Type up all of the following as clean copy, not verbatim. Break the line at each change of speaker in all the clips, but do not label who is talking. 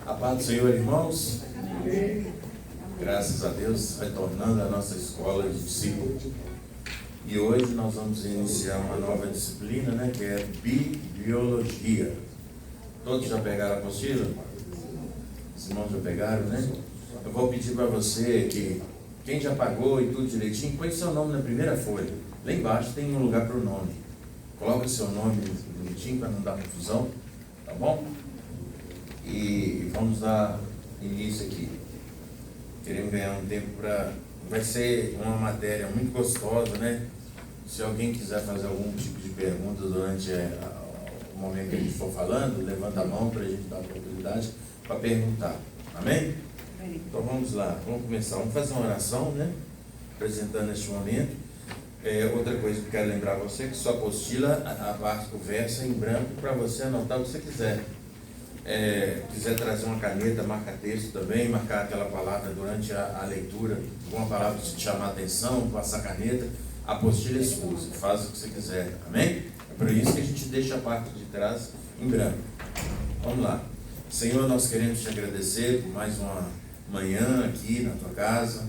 A paz do Senhor, irmãos. Graças a Deus, retornando à nossa escola de discípulos. E hoje nós vamos iniciar uma nova disciplina, né, que é bibliologia. Todos já pegaram a apostila? Os irmãos já pegaram, né? Eu vou pedir para você que, quem já pagou e tudo direitinho, põe seu nome na primeira folha. Lá embaixo tem um lugar para o nome. Coloca o seu nome bonitinho para não dar confusão, tá bom? E vamos dar início aqui. Queremos ganhar um tempo para... Vai ser uma matéria muito gostosa, né? Se alguém quiser fazer algum tipo de pergunta durante o momento que a gente for falando, levanta a mão para a gente dar a oportunidade para perguntar. Amém? Então vamos lá, vamos começar. Vamos fazer uma oração, né? Apresentando este momento. Outra coisa que eu quero lembrar você é que sua apostila, a parte do verso é em branco para você anotar o que você quiser. Quiser trazer uma caneta, marca texto também, marcar aquela palavra durante a leitura, alguma palavra que te chamar a atenção, passar a caneta, a apostila é sua, faz o que você quiser, amém? É por isso que a gente deixa a parte de trás em branco. Vamos lá. Senhor, nós queremos te agradecer por mais uma manhã aqui na tua casa,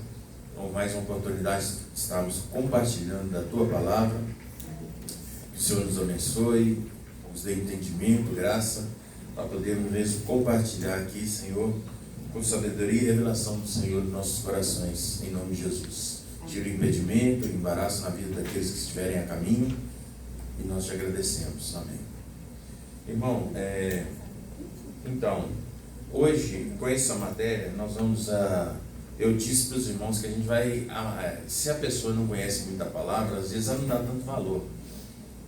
ou mais uma oportunidade de estarmos compartilhando da tua palavra. Que o Senhor nos abençoe, nos dê entendimento, graça, para podermos mesmo compartilhar aqui, Senhor, com sabedoria e revelação do Senhor em nossos corações, em nome de Jesus. Tira o impedimento, o embaraço na vida daqueles que estiverem a caminho, e nós te agradecemos. Amém. Irmão, então, hoje, com essa matéria, nós vamos eu disse para os irmãos que a gente vai, se a pessoa não conhece muita palavra, às vezes ela não dá tanto valor.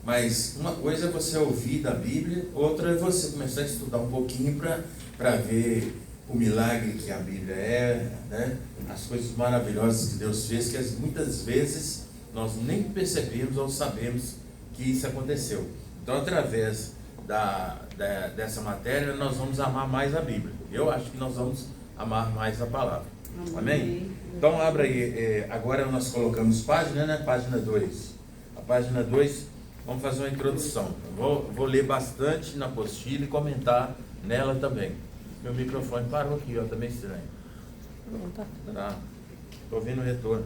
Mas uma coisa é você ouvir da Bíblia, outra é você começar a estudar um pouquinho para ver o milagre que a Bíblia é, né? As coisas maravilhosas que Deus fez, que muitas vezes nós nem percebemos ou sabemos que isso aconteceu. Então, através dessa matéria, nós vamos amar mais a Bíblia. Eu acho que nós vamos amar mais a palavra. Amém? Então, abra aí. Agora nós colocamos página, né? Página 2. A página 2... Vamos fazer uma introdução. Vou ler bastante na apostila e comentar nela também. Meu microfone parou aqui, ó, tá meio estranho. Tá. Estou ouvindo o retorno.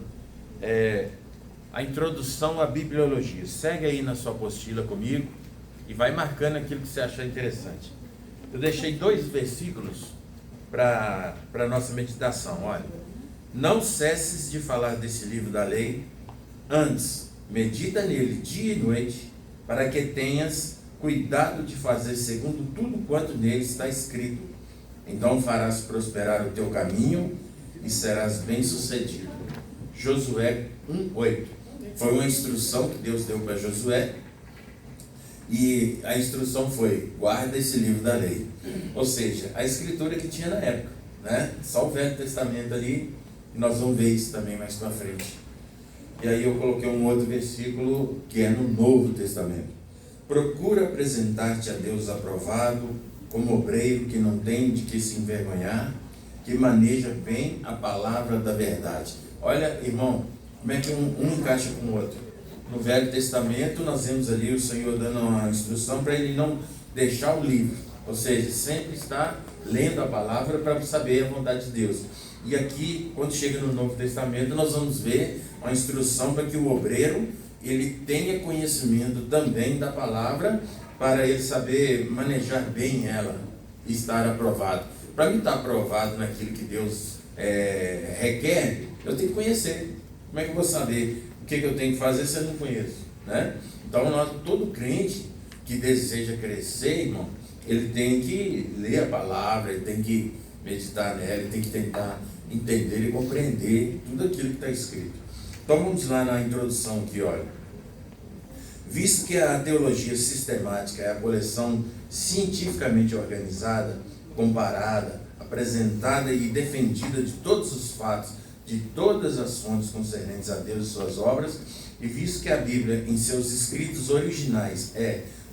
A introdução à bibliologia. Segue aí na sua apostila comigo e vai marcando aquilo que você achar interessante. Eu deixei 2 versículos para a nossa meditação. Olha, não cesses de falar desse livro da lei, antes medita nele dia e noite, para que tenhas cuidado de fazer segundo tudo quanto nele está escrito. Então farás prosperar o teu caminho e serás bem-sucedido. Josué 1:8. Foi uma instrução que Deus deu para Josué, e a instrução foi: guarda esse livro da lei. Ou seja, a escritura que tinha na época, né? Só o Velho Testamento ali, e nós vamos ver isso também mais para frente. E aí eu coloquei um outro versículo que é no Novo Testamento. Procura apresentar-te a Deus aprovado, como obreiro que não tem de que se envergonhar, que maneja bem a palavra da verdade. Olha, irmão, como é que um encaixa com o outro. No Velho Testamento nós vemos ali o Senhor dando uma instrução para ele não deixar o livro, ou seja, sempre estar lendo a palavra para saber a vontade de Deus. E aqui, quando chega no Novo Testamento, nós vamos ver uma instrução para que o obreiro ele tenha conhecimento também da palavra, para ele saber manejar bem ela e estar aprovado. Para mim estar aprovado naquilo que Deus requer, eu tenho que conhecer. Como é que eu vou saber o que eu tenho que fazer se eu não conheço, né? Então, todo crente que deseja crescer, irmão, ele tem que ler a palavra, ele tem que meditar nela, ele tem que tentar entender e compreender tudo aquilo que está escrito. Então vamos lá na introdução aqui, olha. Visto que a teologia sistemática é a coleção cientificamente organizada, comparada, apresentada e defendida de todos os fatos, de todas as fontes concernentes a Deus e suas obras, e visto que a Bíblia, em seus escritos originais,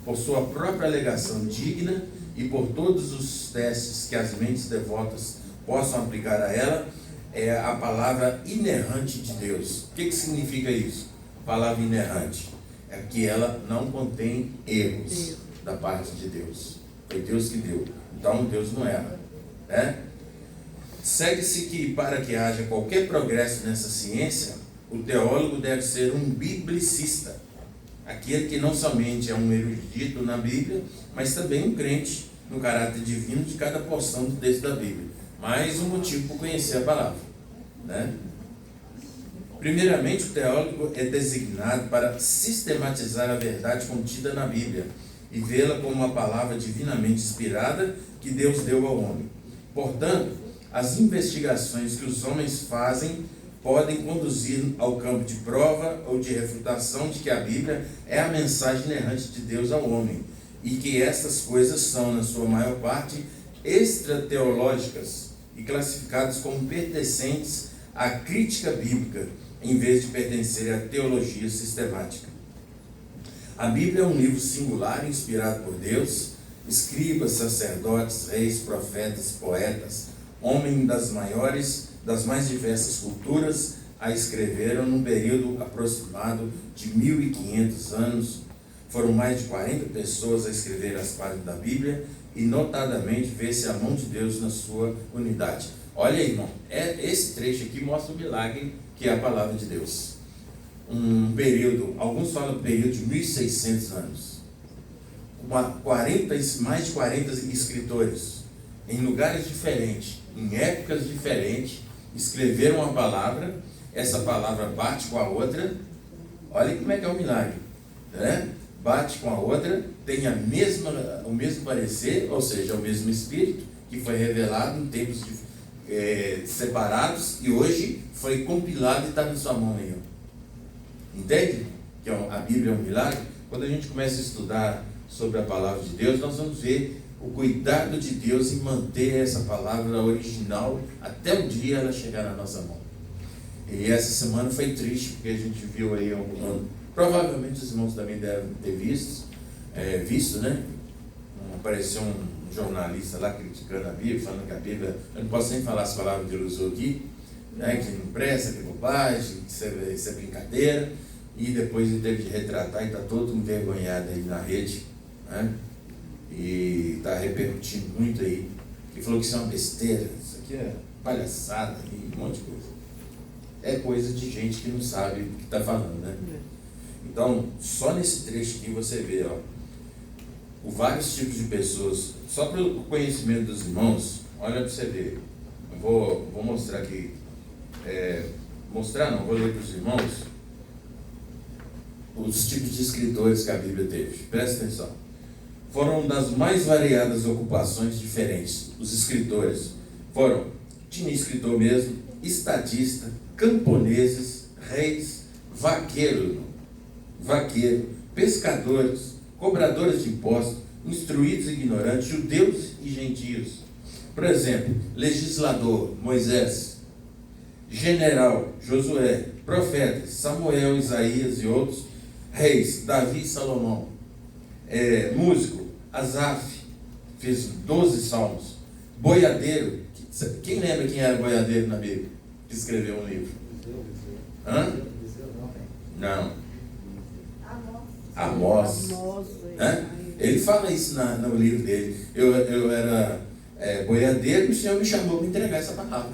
por sua própria alegação, digna, e por todos os testes que as mentes devotas possam aplicar a ela, é a palavra inerrante de Deus. O que significa isso? Palavra inerrante. É que ela não contém erros da parte de Deus. Foi Deus que deu. Então Deus não erra. né? Segue-se que para que haja qualquer progresso nessa ciência, o teólogo deve ser um biblicista, aquele que não somente é um erudito na Bíblia, mas também um crente no caráter divino de cada porção do texto da Bíblia. Mais um motivo para conhecer a palavra, né? Primeiramente, o teólogo é designado para sistematizar a verdade contida na Bíblia e vê-la como uma palavra divinamente inspirada que Deus deu ao homem. Portanto, as investigações que os homens fazem podem conduzir ao campo de prova ou de refutação de que a Bíblia é a mensagem inerrante de Deus ao homem e que estas coisas são, na sua maior parte, extrateológicas e classificadas como pertencentes à crítica bíblica, em vez de pertencer à teologia sistemática. A Bíblia é um livro singular, inspirado por Deus. Escribas, sacerdotes, reis, profetas, poetas, homens das mais diversas culturas, a escreveram num período aproximado de 1500 anos. Foram mais de 40 pessoas a escrever as páginas da Bíblia e notadamente vê-se a mão de Deus na sua unidade. Olha aí, irmão, esse trecho aqui mostra o milagre que é a palavra de Deus. Um período, alguns falam período de 1600 anos. Mais de 40 escritores, em lugares diferentes, em épocas diferentes, escreveram uma palavra, essa palavra bate com a outra. Olha como é que é o milagre, né? Bate com a outra, tem o mesmo parecer, ou seja, o mesmo Espírito, que foi revelado em tempos separados, e hoje foi compilado e está na sua mão aí. Entende? Que a Bíblia é um milagre. Quando a gente começa a estudar sobre a palavra de Deus, nós vamos ver o cuidado de Deus em manter essa palavra original até o dia ela chegar na nossa mão. E essa semana foi triste, porque a gente viu aí provavelmente os irmãos também devem ter visto, né? Apareceu um jornalista lá criticando a Bíblia, falando que a Bíblia, eu não posso nem falar as palavras que ele usou aqui, né? Que não presta, que é bobagem, que isso é brincadeira, e depois ele teve de retratar e está todo envergonhado aí na rede, né? E está repercutindo muito aí. Ele falou que isso é uma besteira, isso aqui é palhaçada, e um monte de coisa. É coisa de gente que não sabe o que está falando, né? Então, só nesse trecho aqui você vê, vários tipos de pessoas. Só para o conhecimento dos irmãos, olha para você ver. Eu vou mostrar aqui. Vou ler para os irmãos os tipos de escritores que a Bíblia teve. Presta atenção. Foram das mais variadas ocupações diferentes. Os escritores tinha escritor mesmo, estadista, camponeses, reis, vaqueiro, pescadores, cobradores de impostos, instruídos e ignorantes, judeus e gentios. Por exemplo, legislador, Moisés, general, Josué, profetas, Samuel, Isaías e outros, reis, Davi e Salomão, músico, Asaf, fez 12 salmos, boiadeiro, quem lembra quem era boiadeiro na Bíblia, que escreveu um livro? Não. Amós. Ele fala isso no livro dele. Eu era boiadeiro e o Senhor me chamou para entregar essa palavra,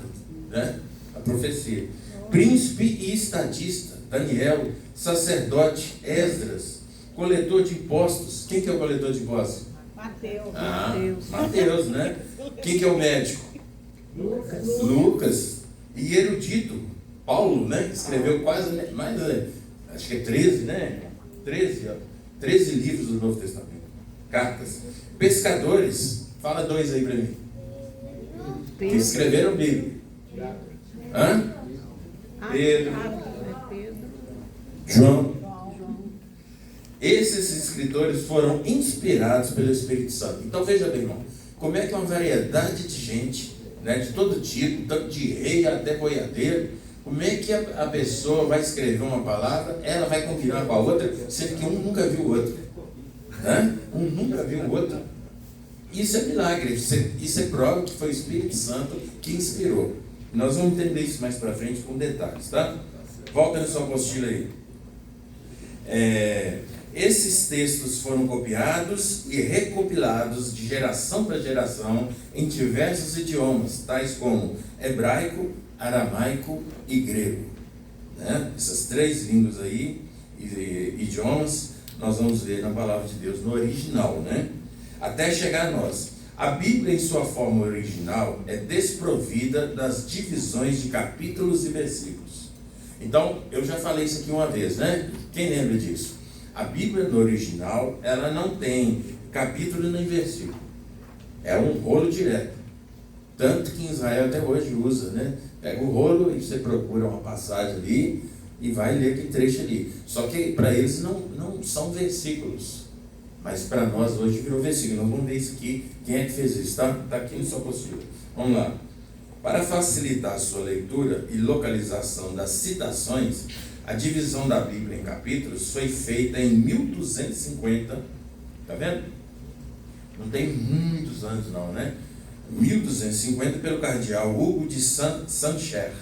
né? A profecia. Príncipe e estadista, Daniel. Sacerdote, Esdras. Coletor de impostos. Quem que é o coletor de impostos? Mateus, né? Quem que é o médico? Lucas. E erudito, Paulo, né? Escreveu quase mais, acho que é 13, né? 13 livros do Novo Testamento. Cartas. Pescadores, fala 2 aí para mim. Que escreveram Bíblia. Pedro. João. Esses escritores foram inspirados pelo Espírito Santo. Então veja bem, irmão, como é que uma variedade de gente, né, de todo tipo, tanto de rei até boiadeiro, como é que a pessoa vai escrever uma palavra, ela vai combinar com a outra, sendo que um nunca viu o outro. Um nunca viu o outro. Isso é milagre, isso é prova que foi o Espírito Santo que inspirou. Nós vamos entender isso mais para frente com detalhes, tá? Volta na sua apostila aí. Esses textos foram copiados e recopilados de geração para geração em diversos idiomas, tais como hebraico, aramaico e grego. Né? Essas três línguas aí, idiomas, nós vamos ver na palavra de Deus no original, né? Até chegar a nós. A Bíblia, em sua forma original, é desprovida das divisões de capítulos e versículos. Então, eu já falei isso aqui uma vez, né? Quem lembra disso? A Bíblia no original, ela não tem capítulo nem versículo. É um rolo direto. Tanto que em Israel até hoje usa, né? Pega o rolo e você procura uma passagem ali e vai ler aquele trecho ali. Só que para eles não são versículos. Mas para nós hoje virou versículo. Nós vamos ver isso aqui. Quem é que fez isso? Está aqui no seu apostila. Vamos lá. Para facilitar a sua leitura e localização das citações, a divisão da Bíblia em capítulos foi feita em 1250. Está vendo? Não tem muitos anos não, né? 1250 pelo cardeal Hugo de Sancher,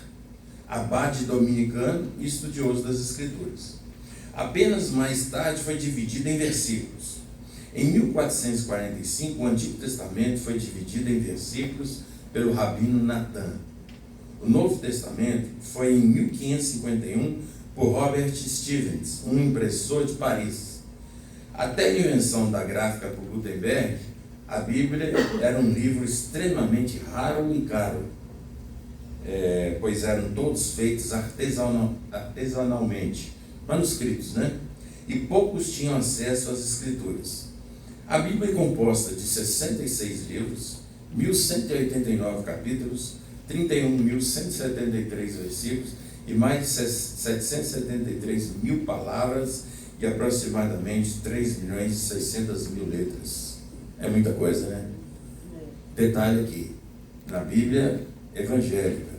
abade dominicano e estudioso das Escrituras. Apenas mais tarde foi dividido em versículos. Em 1445, o Antigo Testamento foi dividido em versículos pelo rabino Natan. O Novo Testamento foi em 1551 por Robert Stevens, um impressor de Paris. Até a invenção da gráfica por Gutenberg, a Bíblia era um livro extremamente raro e caro, pois eram todos feitos artesanalmente, manuscritos, né? E poucos tinham acesso às Escrituras. A Bíblia é composta de 66 livros, 1189 capítulos, 31.173 versículos e mais de 773 mil palavras e aproximadamente 3.600.000 letras. É muita coisa, né? Detalhe aqui, na Bíblia evangélica,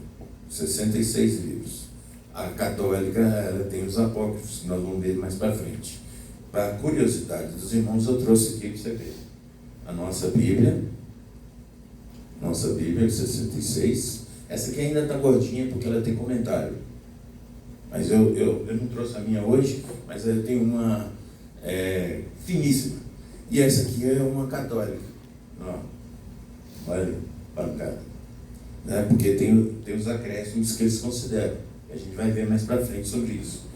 66 livros. A católica, ela tem os apócrifos, que nós vamos ver mais para frente. Para curiosidade dos irmãos, eu trouxe aqui para você ver. A nossa Bíblia, 66, essa aqui ainda está gordinha porque ela tem comentário. Mas eu não trouxe a minha hoje, mas eu tenho uma finíssima. E essa aqui é uma católica. Ó, olha, pancada. Né? Porque tem os acréscimos que eles consideram. A gente vai ver mais para frente sobre isso.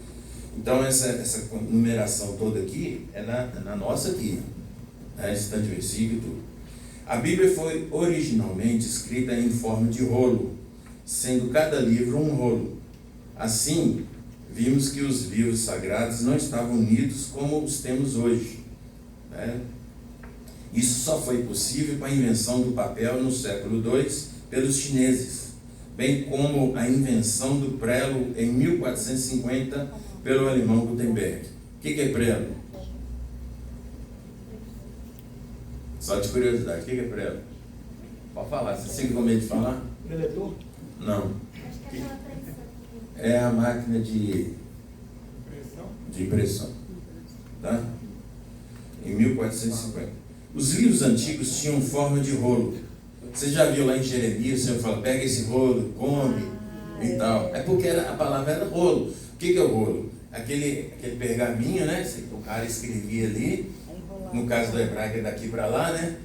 Então essa numeração toda aqui é na nossa aqui. Né? Esse tanto de versículo e tudo. A Bíblia foi originalmente escrita em forma de rolo, sendo cada livro um rolo. Assim, vimos que os livros sagrados não estavam unidos como os temos hoje. Né? Isso só foi possível com a invenção do papel no século II pelos chineses, bem como a invenção do prelo em 1450 pelo alemão Gutenberg. O que é prelo? Só de curiosidade, o que é prelo? Pode falar, você tem medo de falar?
Preletor?
Não. É a máquina de impressão. Tá? Em 1450. Os livros antigos tinham forma de rolo. Você já viu lá em Jeremias, o Senhor fala, pega esse rolo, come e tal. É porque a palavra era rolo. O que é o rolo? Aquele pergaminho, né? O cara escrevia ali. No caso do hebraico é daqui para lá, né?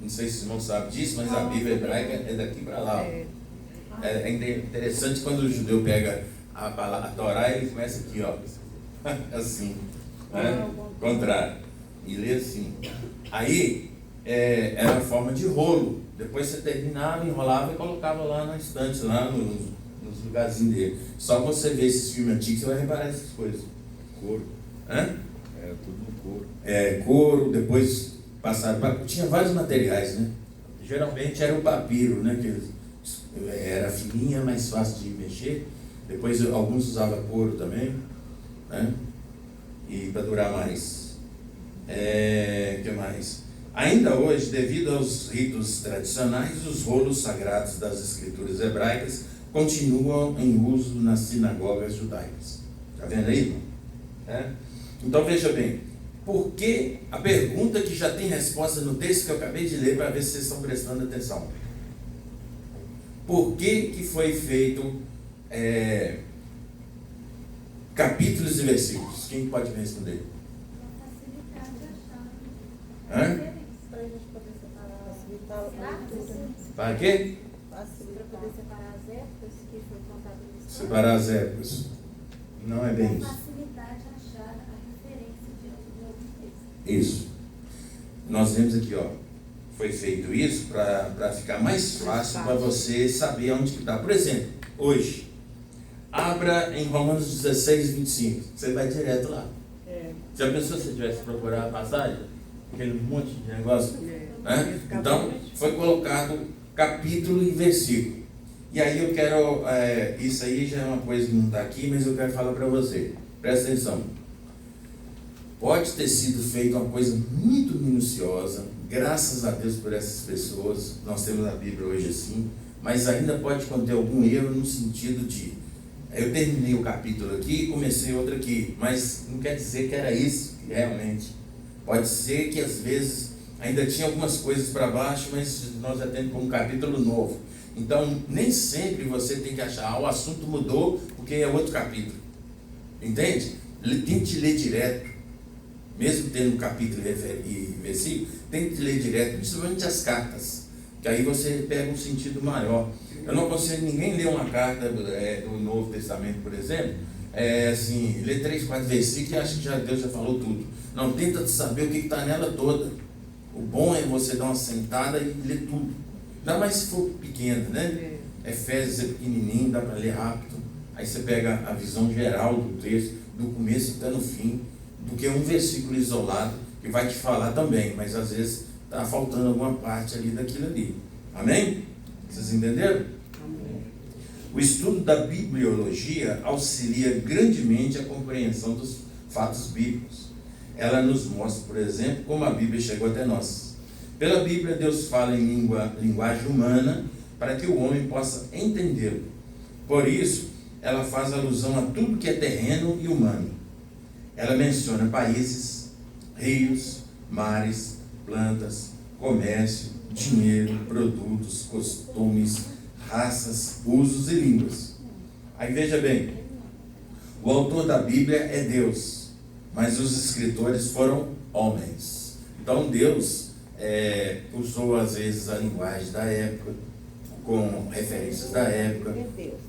Não sei se os irmãos sabem disso, mas a Bíblia hebraica é daqui para lá. É interessante quando o judeu pega a Torá, ele começa aqui, ó. Assim. Né? Contrário. E lê assim. Aí era a forma de rolo. Depois você terminava, enrolava e colocava lá na estante, lá nos lugarzinhos dele. Só você ver esses filmes antigos, você vai reparar essas coisas.
Couro.
Hã?
Era tudo no couro.
Couro, depois passaram para... Tinha vários materiais, né? Geralmente era o papiro, né? Que era fininha, mais fácil de mexer. Depois alguns usavam couro também, né? E para durar mais. Que mais? Ainda hoje, devido aos ritos tradicionais, os rolos sagrados das escrituras hebraicas continuam em uso nas sinagogas judaicas. Está vendo aí, irmão? Então veja bem, por que a pergunta que já tem resposta no texto que eu acabei de ler, para ver se vocês estão prestando atenção. Por que foi feito capítulos e versículos? Quem pode me responder? Hã?
Para a gente poder separar,
Para quê?
para poder separar as épocas que foi contado no Estado.
Separar as épocas. Não é bem isso.
Facilidade achar a referência de algum texto.
Isso. Nós vemos aqui, ó. Foi feito isso para ficar mais fácil para você saber onde que está. Por exemplo, hoje, abra em Romanos 16, 25. Você vai direto lá. Já pensou se você tivesse que procurar a passagem? Aquele monte de negócio? Né? Então, foi colocado capítulo e versículo. E aí eu quero, isso aí já é uma coisa que não está aqui, mas eu quero falar para você. Presta atenção. Pode ter sido feita uma coisa muito minuciosa, graças a Deus por essas pessoas. Nós temos a Bíblia hoje assim, mas ainda pode conter algum erro no sentido de eu terminei o capítulo aqui e comecei outro aqui, mas não quer dizer que era isso realmente. Pode ser que às vezes ainda tinha algumas coisas para baixo, mas nós já temos um capítulo novo. Então nem sempre você tem que achar, o assunto mudou porque é outro capítulo. Entende? Tente ler direto, mesmo tendo um capítulo e versículo, tente ler direto, principalmente as cartas, que aí você pega um sentido maior. Eu não aconselho ninguém ler uma carta do Novo Testamento, por exemplo, assim, ler 3, 4 versículos e acha que Deus já falou tudo. Não, tenta saber o que está nela toda. O bom é você dar uma sentada e ler tudo. Ainda mais se for pequeno, né? Efésios é pequenininho, dá para ler rápido. Aí você pega a visão geral do texto, do começo até no fim, do que um versículo isolado, que vai te falar também, mas às vezes está faltando alguma parte ali daquilo ali. Amém? Vocês entenderam?
Amém.
O estudo da bibliologia auxilia grandemente a compreensão dos fatos bíblicos. Ela nos mostra, por exemplo, como a Bíblia chegou até nós. Pela Bíblia, Deus fala em linguagem humana para que o homem possa entendê-lo. Por isso, ela faz alusão a tudo que é terreno e humano. Ela menciona países, rios, mares, plantas, comércio, dinheiro, produtos, costumes, raças, usos e línguas. Aí veja bem, o autor da Bíblia é Deus, mas os escritores foram homens. Então Deus usou às vezes a linguagem da época, com referências da época,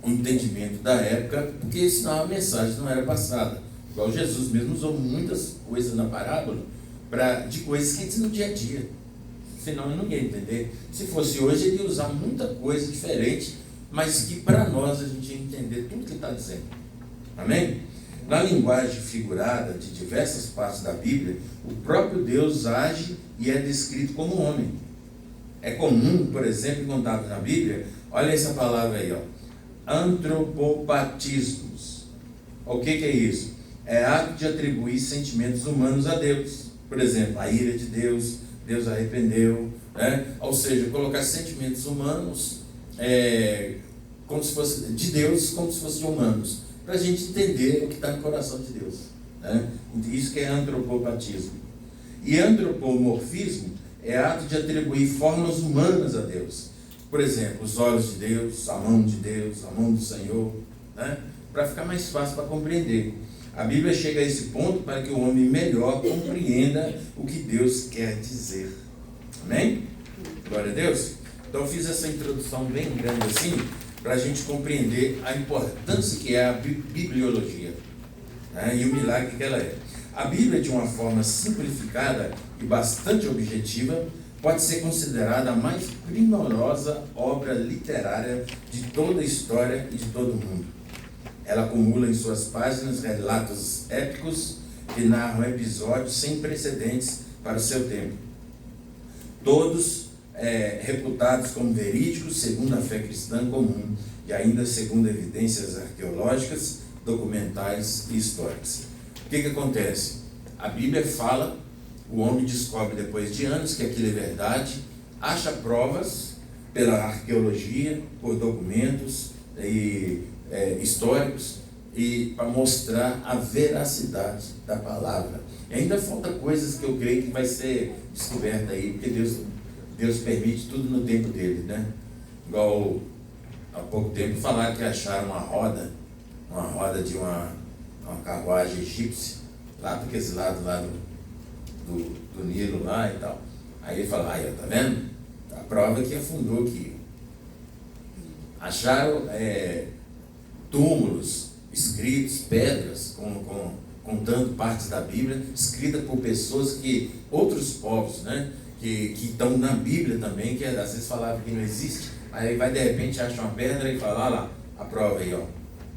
o entendimento da época, porque senão a mensagem não era passada. Igual Jesus mesmo usou muitas coisas na parábola, de coisas que no dia a dia. Senão eu não ia entender. Se fosse hoje, ele ia usar muita coisa diferente, mas que para nós a gente ia entender tudo que está dizendo. Amém? Na linguagem figurada de diversas partes da Bíblia, o próprio Deus age e é descrito como homem. É comum, por exemplo, contado na Bíblia, olha essa palavra aí, ó, antropopatismos. O que é isso? É ato de atribuir sentimentos humanos a Deus. Por exemplo, a ira de Deus, Deus arrependeu, né? Ou seja, colocar sentimentos humanos como se fosse de Deus, como se fossem humanos, para a gente entender o que está no coração de Deus, né? Isso que é antropopatismo. E antropomorfismo é ato de atribuir formas humanas a Deus. Por exemplo, os olhos de Deus, a mão de Deus, a mão do Senhor, né? Para ficar mais fácil para compreender. A Bíblia chega a esse ponto para que o homem melhor compreenda o que Deus quer dizer. Amém? Glória a Deus. Então eu fiz essa introdução bem grande assim, para a gente compreender a importância que é a bibliologia, né? E o milagre que ela é. A Bíblia, de uma forma simplificada e bastante objetiva, pode ser considerada a mais primorosa obra literária de toda a história e de todo o mundo. Ela acumula em suas páginas relatos épicos que narram episódios sem precedentes para o seu tempo. Todos reputados como verídicos segundo a fé cristã comum e ainda segundo evidências arqueológicas, documentais e históricas. O que acontece? A Bíblia fala, o homem descobre depois de anos que aquilo é verdade, acha provas pela arqueologia, por documentos históricos, e para mostrar a veracidade da palavra. E ainda falta coisas que eu creio que vai ser descoberta aí, porque Deus permite tudo no tempo dele, né? Igual há pouco tempo falaram que acharam uma roda de uma carruagem egípcia, lá daqueles lados lá do Nilo lá e tal. Aí ele fala, aí, tá vendo? A prova que afundou aqui. Acharam túmulos escritos, pedras, contando partes da Bíblia, escritas por pessoas que, outros povos, né, que estão na Bíblia também, que às vezes falavam que não existe, aí vai de repente acha uma pedra e fala, lá, a prova aí, ó.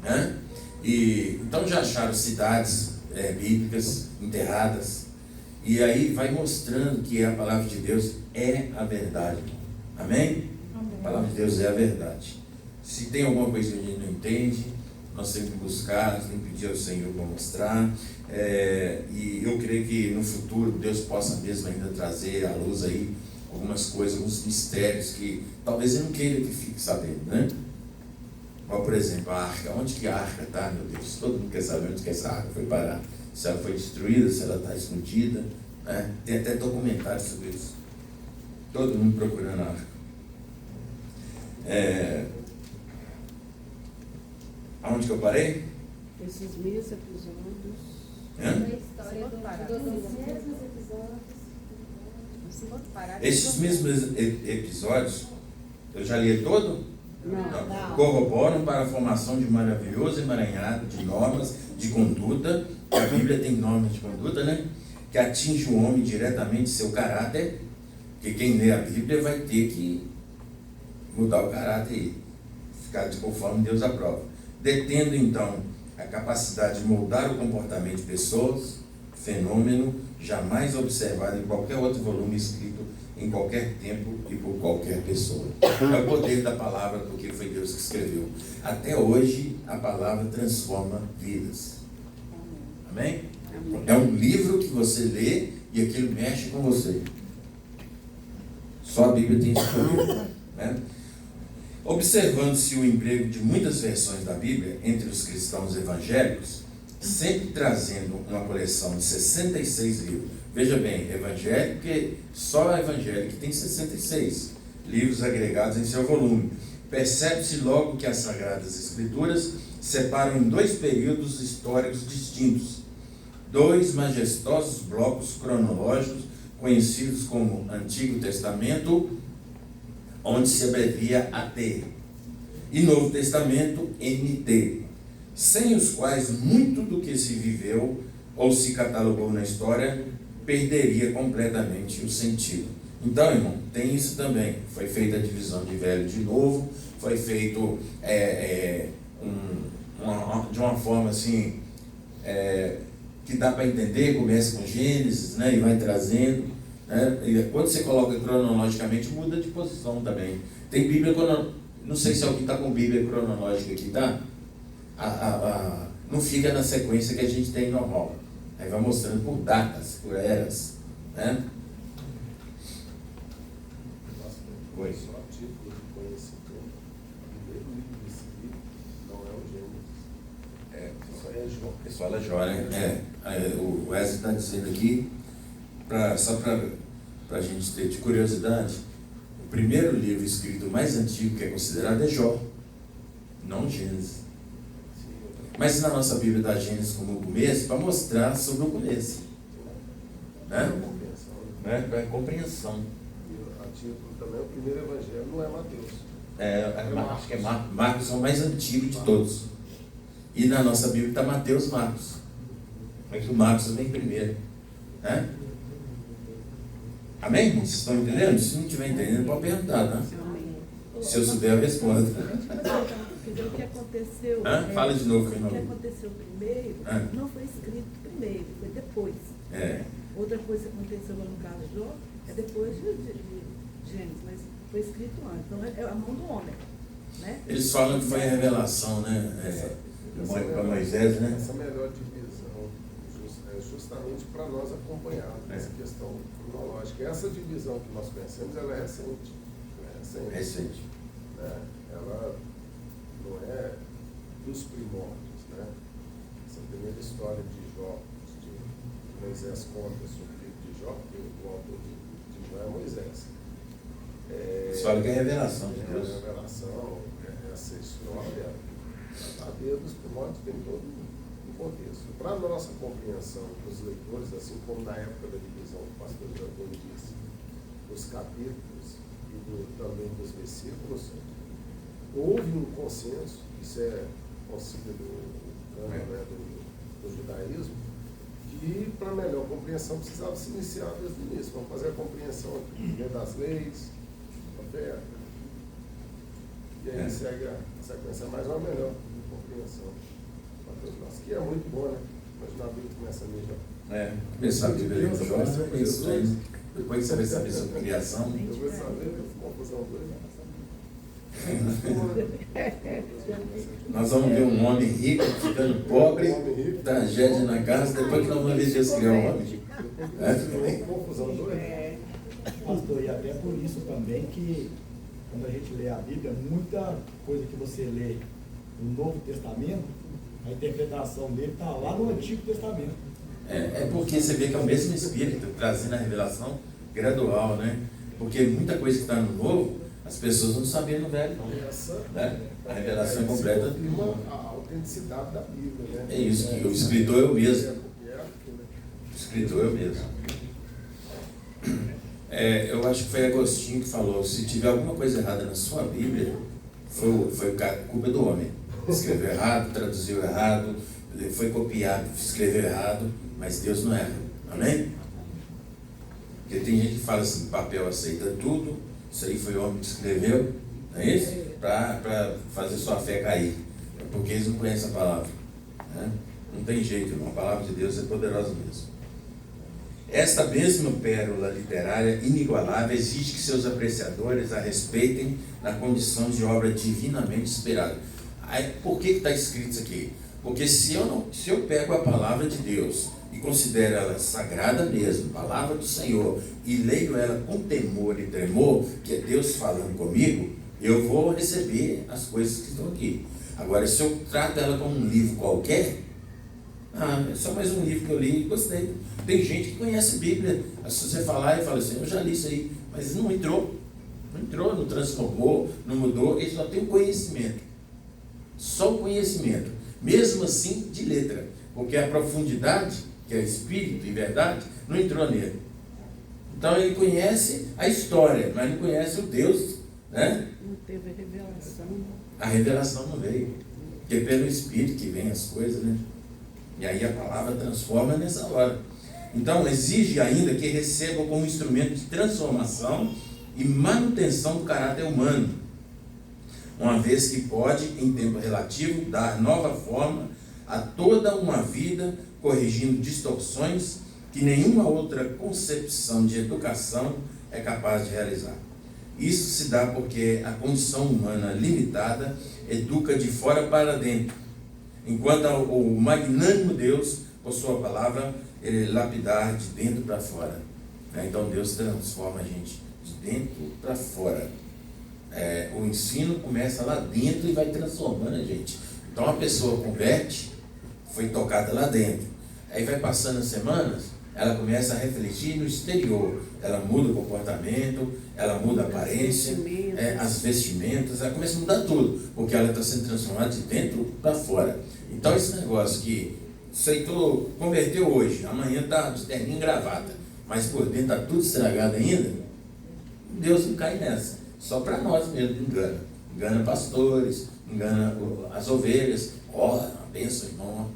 Né? E, então já acharam cidades bíblicas enterradas, e aí vai mostrando que a palavra de Deus é a verdade. Amém? A palavra de Deus é a verdade. Se tem alguma coisa que a gente não entende, nós temos que buscar, temos que pedir ao Senhor para mostrar, e eu creio que no futuro Deus possa mesmo ainda trazer à luz aí algumas coisas, alguns mistérios que talvez eu não queira que fique sabendo, né? Como, por exemplo, a arca. Onde que a arca está, meu Deus? Todo mundo quer saber onde que essa arca foi parar. Se ela foi destruída, se ela está escondida, né? Tem até documentário sobre isso. Todo mundo procurando a arca. Aonde que eu parei?
Esses mesmos episódios.
A história dos mesmos episódios.
Esses mesmos episódios, eu já li todo?
Não.
Corroboram para a formação de um maravilhoso emaranhado de normas de conduta, que a Bíblia tem normas de conduta, né? Que atinge o homem diretamente seu caráter, que quem lê a Bíblia vai ter que mudar o caráter e ficar de conforme Deus aprova. Detendo então a capacidade de moldar o comportamento de pessoas, fenômeno jamais observado em qualquer outro volume escrito em qualquer tempo e por qualquer pessoa. É o poder da palavra, porque foi Deus que escreveu. Até hoje a palavra transforma vidas. Amém? É um livro que você lê e aquilo mexe com você. Só a Bíblia tem esse poder, né? Observando-se o emprego de muitas versões da Bíblia entre os cristãos evangélicos, sempre trazendo uma coleção de 66 livros. Veja bem, evangélico, porque só a evangélica tem 66 livros agregados em seu volume. Percebe-se logo que as Sagradas Escrituras separam em dois períodos históricos distintos, dois majestosos blocos cronológicos conhecidos como Antigo Testamento, onde se abrevia AT, e Novo Testamento, NT, sem os quais muito do que se viveu ou se catalogou na história perderia completamente o sentido. Então, irmão, tem isso também. Foi feita a divisão de velho e de novo, foi feito de uma forma assim, que dá para entender, começa com Gênesis, né, e vai trazendo, né, e quando você coloca cronologicamente, muda de posição também. Tem Bíblia, não sei se alguém está com Bíblia cronológica aqui, tá? Não fica na sequência que a gente tem normal. Aí vai mostrando por datas, por eras, né? Oi.
Só a título de conhecimento, o primeiro livro desse livro não é o Gênesis. Isso aí é Jó.
O pessoal é Jó, né? O Wesley está dizendo aqui, só para a gente ter de curiosidade, o primeiro livro escrito mais antigo que é considerado é Jó, não Gênesis. Mas na nossa Bíblia dá Gênesis como o começo, para mostrar sobre o começo. Né? É compreensão.
E a título também, o primeiro evangelho não é Mateus.
Acho que é Marcos é o mais antigo de todos. E na nossa Bíblia está Mateus, Marcos. Mas o Marcos vem primeiro. Né? Amém, irmãos? Vocês estão entendendo? Se não estiver entendendo, pode perguntar, tá? Se eu souber, eu respondo.
O que aconteceu.
Fala de novo,
o que aconteceu primeiro não foi escrito primeiro, foi depois. Outra coisa que aconteceu lá no caso de Jó é depois de Gênesis, mas foi escrito antes. Então é a mão do homem. Né?
Eles falam que foi a revelação, né? Para Moisés, né?
Essa melhor divisão é justamente para nós acompanharmos essa questão cronológica. Essa divisão que nós conhecemos, ela é recente.
Recente.
Ela não é dos primórdios, né? Essa primeira história de Jó, de Moisés conta sobre o livro de Jó, porque o autor de Jó é Moisés.
Eles falam que é a revelação de Deus.
A revelação, essa história, a ver dos primórdios tem todo um contexto. Para a nossa compreensão dos leitores, assim como na época da divisão que o pastor Antônio disse, dos capítulos e também dos versículos, houve um consenso, isso é consigo do judaísmo, que para melhor compreensão precisava se iniciar desde o início. Vamos fazer a compreensão aqui, das leis, oferta, e aí segue a sequência mais ou melhor de compreensão para todos nós, que é muito bom, né? Imaginar a Bíblia começa mesmo.
Começar a Bíblia ali no Jó, é isso aí. Depois você vai saber sobre criação.
Eu vou saber, confusão doida.
Nós vamos ver um homem rico ficando pobre, tragédia na casa, depois que nós vamos ver Deus criar um homem.
Confusão doida.
Pastor, e até por isso também que quando a gente lê a Bíblia, muita coisa que você lê no Novo Testamento, a interpretação dele está lá no Antigo Testamento.
É porque você vê que é o mesmo Espírito trazendo a revelação gradual, né? Porque muita coisa que está no Novo, as pessoas não sabiam no Velho, né? A revelação é completa.
A autenticidade da Bíblia, né?
É isso, que o escritor é o mesmo. O escritor é o mesmo. Eu acho que foi Agostinho que falou, se tiver alguma coisa errada na sua Bíblia, foi culpa do homem. Escreveu errado, traduziu errado, foi copiado, escreveu errado, mas Deus não erra. Amém? Porque tem gente que fala assim, papel aceita tudo, isso aí foi o homem que escreveu, não é isso? Para fazer sua fé cair. É porque eles não conhecem a palavra. Né? Não tem jeito, irmão. A palavra de Deus é poderosa mesmo. Esta mesma pérola literária inigualável exige que seus apreciadores a respeitem na condição de obra divinamente inspirada. Aí, por que está escrito isso aqui? Porque se eu pego a palavra de Deus e considero ela sagrada mesmo, palavra do Senhor, e leio ela com temor e tremor, que é Deus falando comigo, eu vou receber as coisas que estão aqui. Agora, se eu trato ela como um livro qualquer, é só mais um livro que eu li e gostei. Tem gente que conhece a Bíblia, se você falar e fala assim, eu já li isso aí, mas não entrou, não transformou, não mudou, ele só tem o conhecimento, só o conhecimento, mesmo assim de letra, porque a profundidade, que é espírito e verdade, não entrou nele. Então ele conhece a história, mas não conhece o Deus, né?
Não teve revelação.
A revelação não veio, porque é pelo Espírito que vem as coisas, né? E aí a palavra transforma nessa hora. Então exige ainda que recebam como instrumento de transformação e manutenção do caráter humano, uma vez que pode, em tempo relativo, dar nova forma a toda uma vida, corrigindo distorções que nenhuma outra concepção de educação é capaz de realizar. Isso se dá porque a condição humana limitada educa de fora para dentro, enquanto o magnânimo Deus, por sua palavra, ele lapidar de dentro para fora. Então Deus transforma a gente de dentro para fora. O ensino começa lá dentro e vai transformando a gente. Então a pessoa converte, foi tocada lá dentro. Aí vai passando as semanas, ela começa a refletir no exterior. Ela muda o comportamento, ela muda a aparência, as vestimentas, ela começa a mudar tudo, porque ela está sendo transformada de dentro para fora. Então esse negócio que aceitou, converteu hoje, amanhã está de terninho e gravata, mas por dentro está tudo estragado ainda, Deus não cai nessa. Só para nós mesmo engana. Engana pastores, engana as ovelhas. Uma bênção, irmão.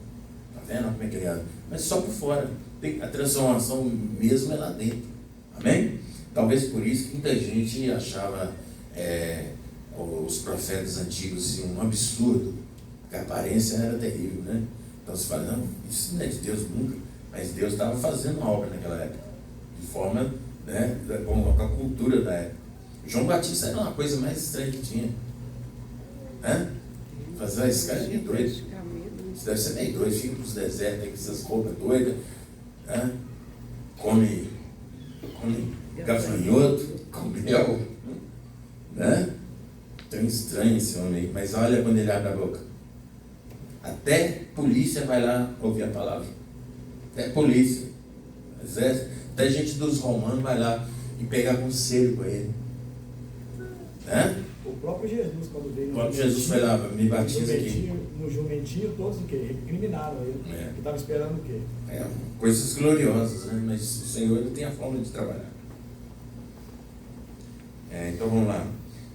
Está vendo como é criado? Mas só por fora. A transformação mesmo é lá dentro. Amém? Talvez por isso que muita gente achava os profetas antigos assim, um absurdo, porque a aparência era terrível, né? Então se fala, não, isso não é de Deus nunca, mas Deus estava fazendo uma obra naquela época, de forma, né, com a cultura da época. João Batista era uma coisa mais estranha que tinha, né? Fazer esse cara é meio doido, isso deve ser meio doido, fica nos desertos com essas roupas doidas, né? Come gafanhoto, come mel, né? Tão estranho esse homem aí, mas olha quando ele abre a boca. Até polícia vai lá ouvir a palavra. Até polícia, exército, até gente dos romanos vai lá e pegar conselho com ele. Né?
O próprio Jesus, quando veio...
O próprio Jesus foi lá, me batiza aqui.
no jumentinho, todos o quê? Recriminaram ele. Que estava esperando o quê?
Coisas gloriosas, né? Mas o Senhor ele tem a forma de trabalhar. Então vamos lá.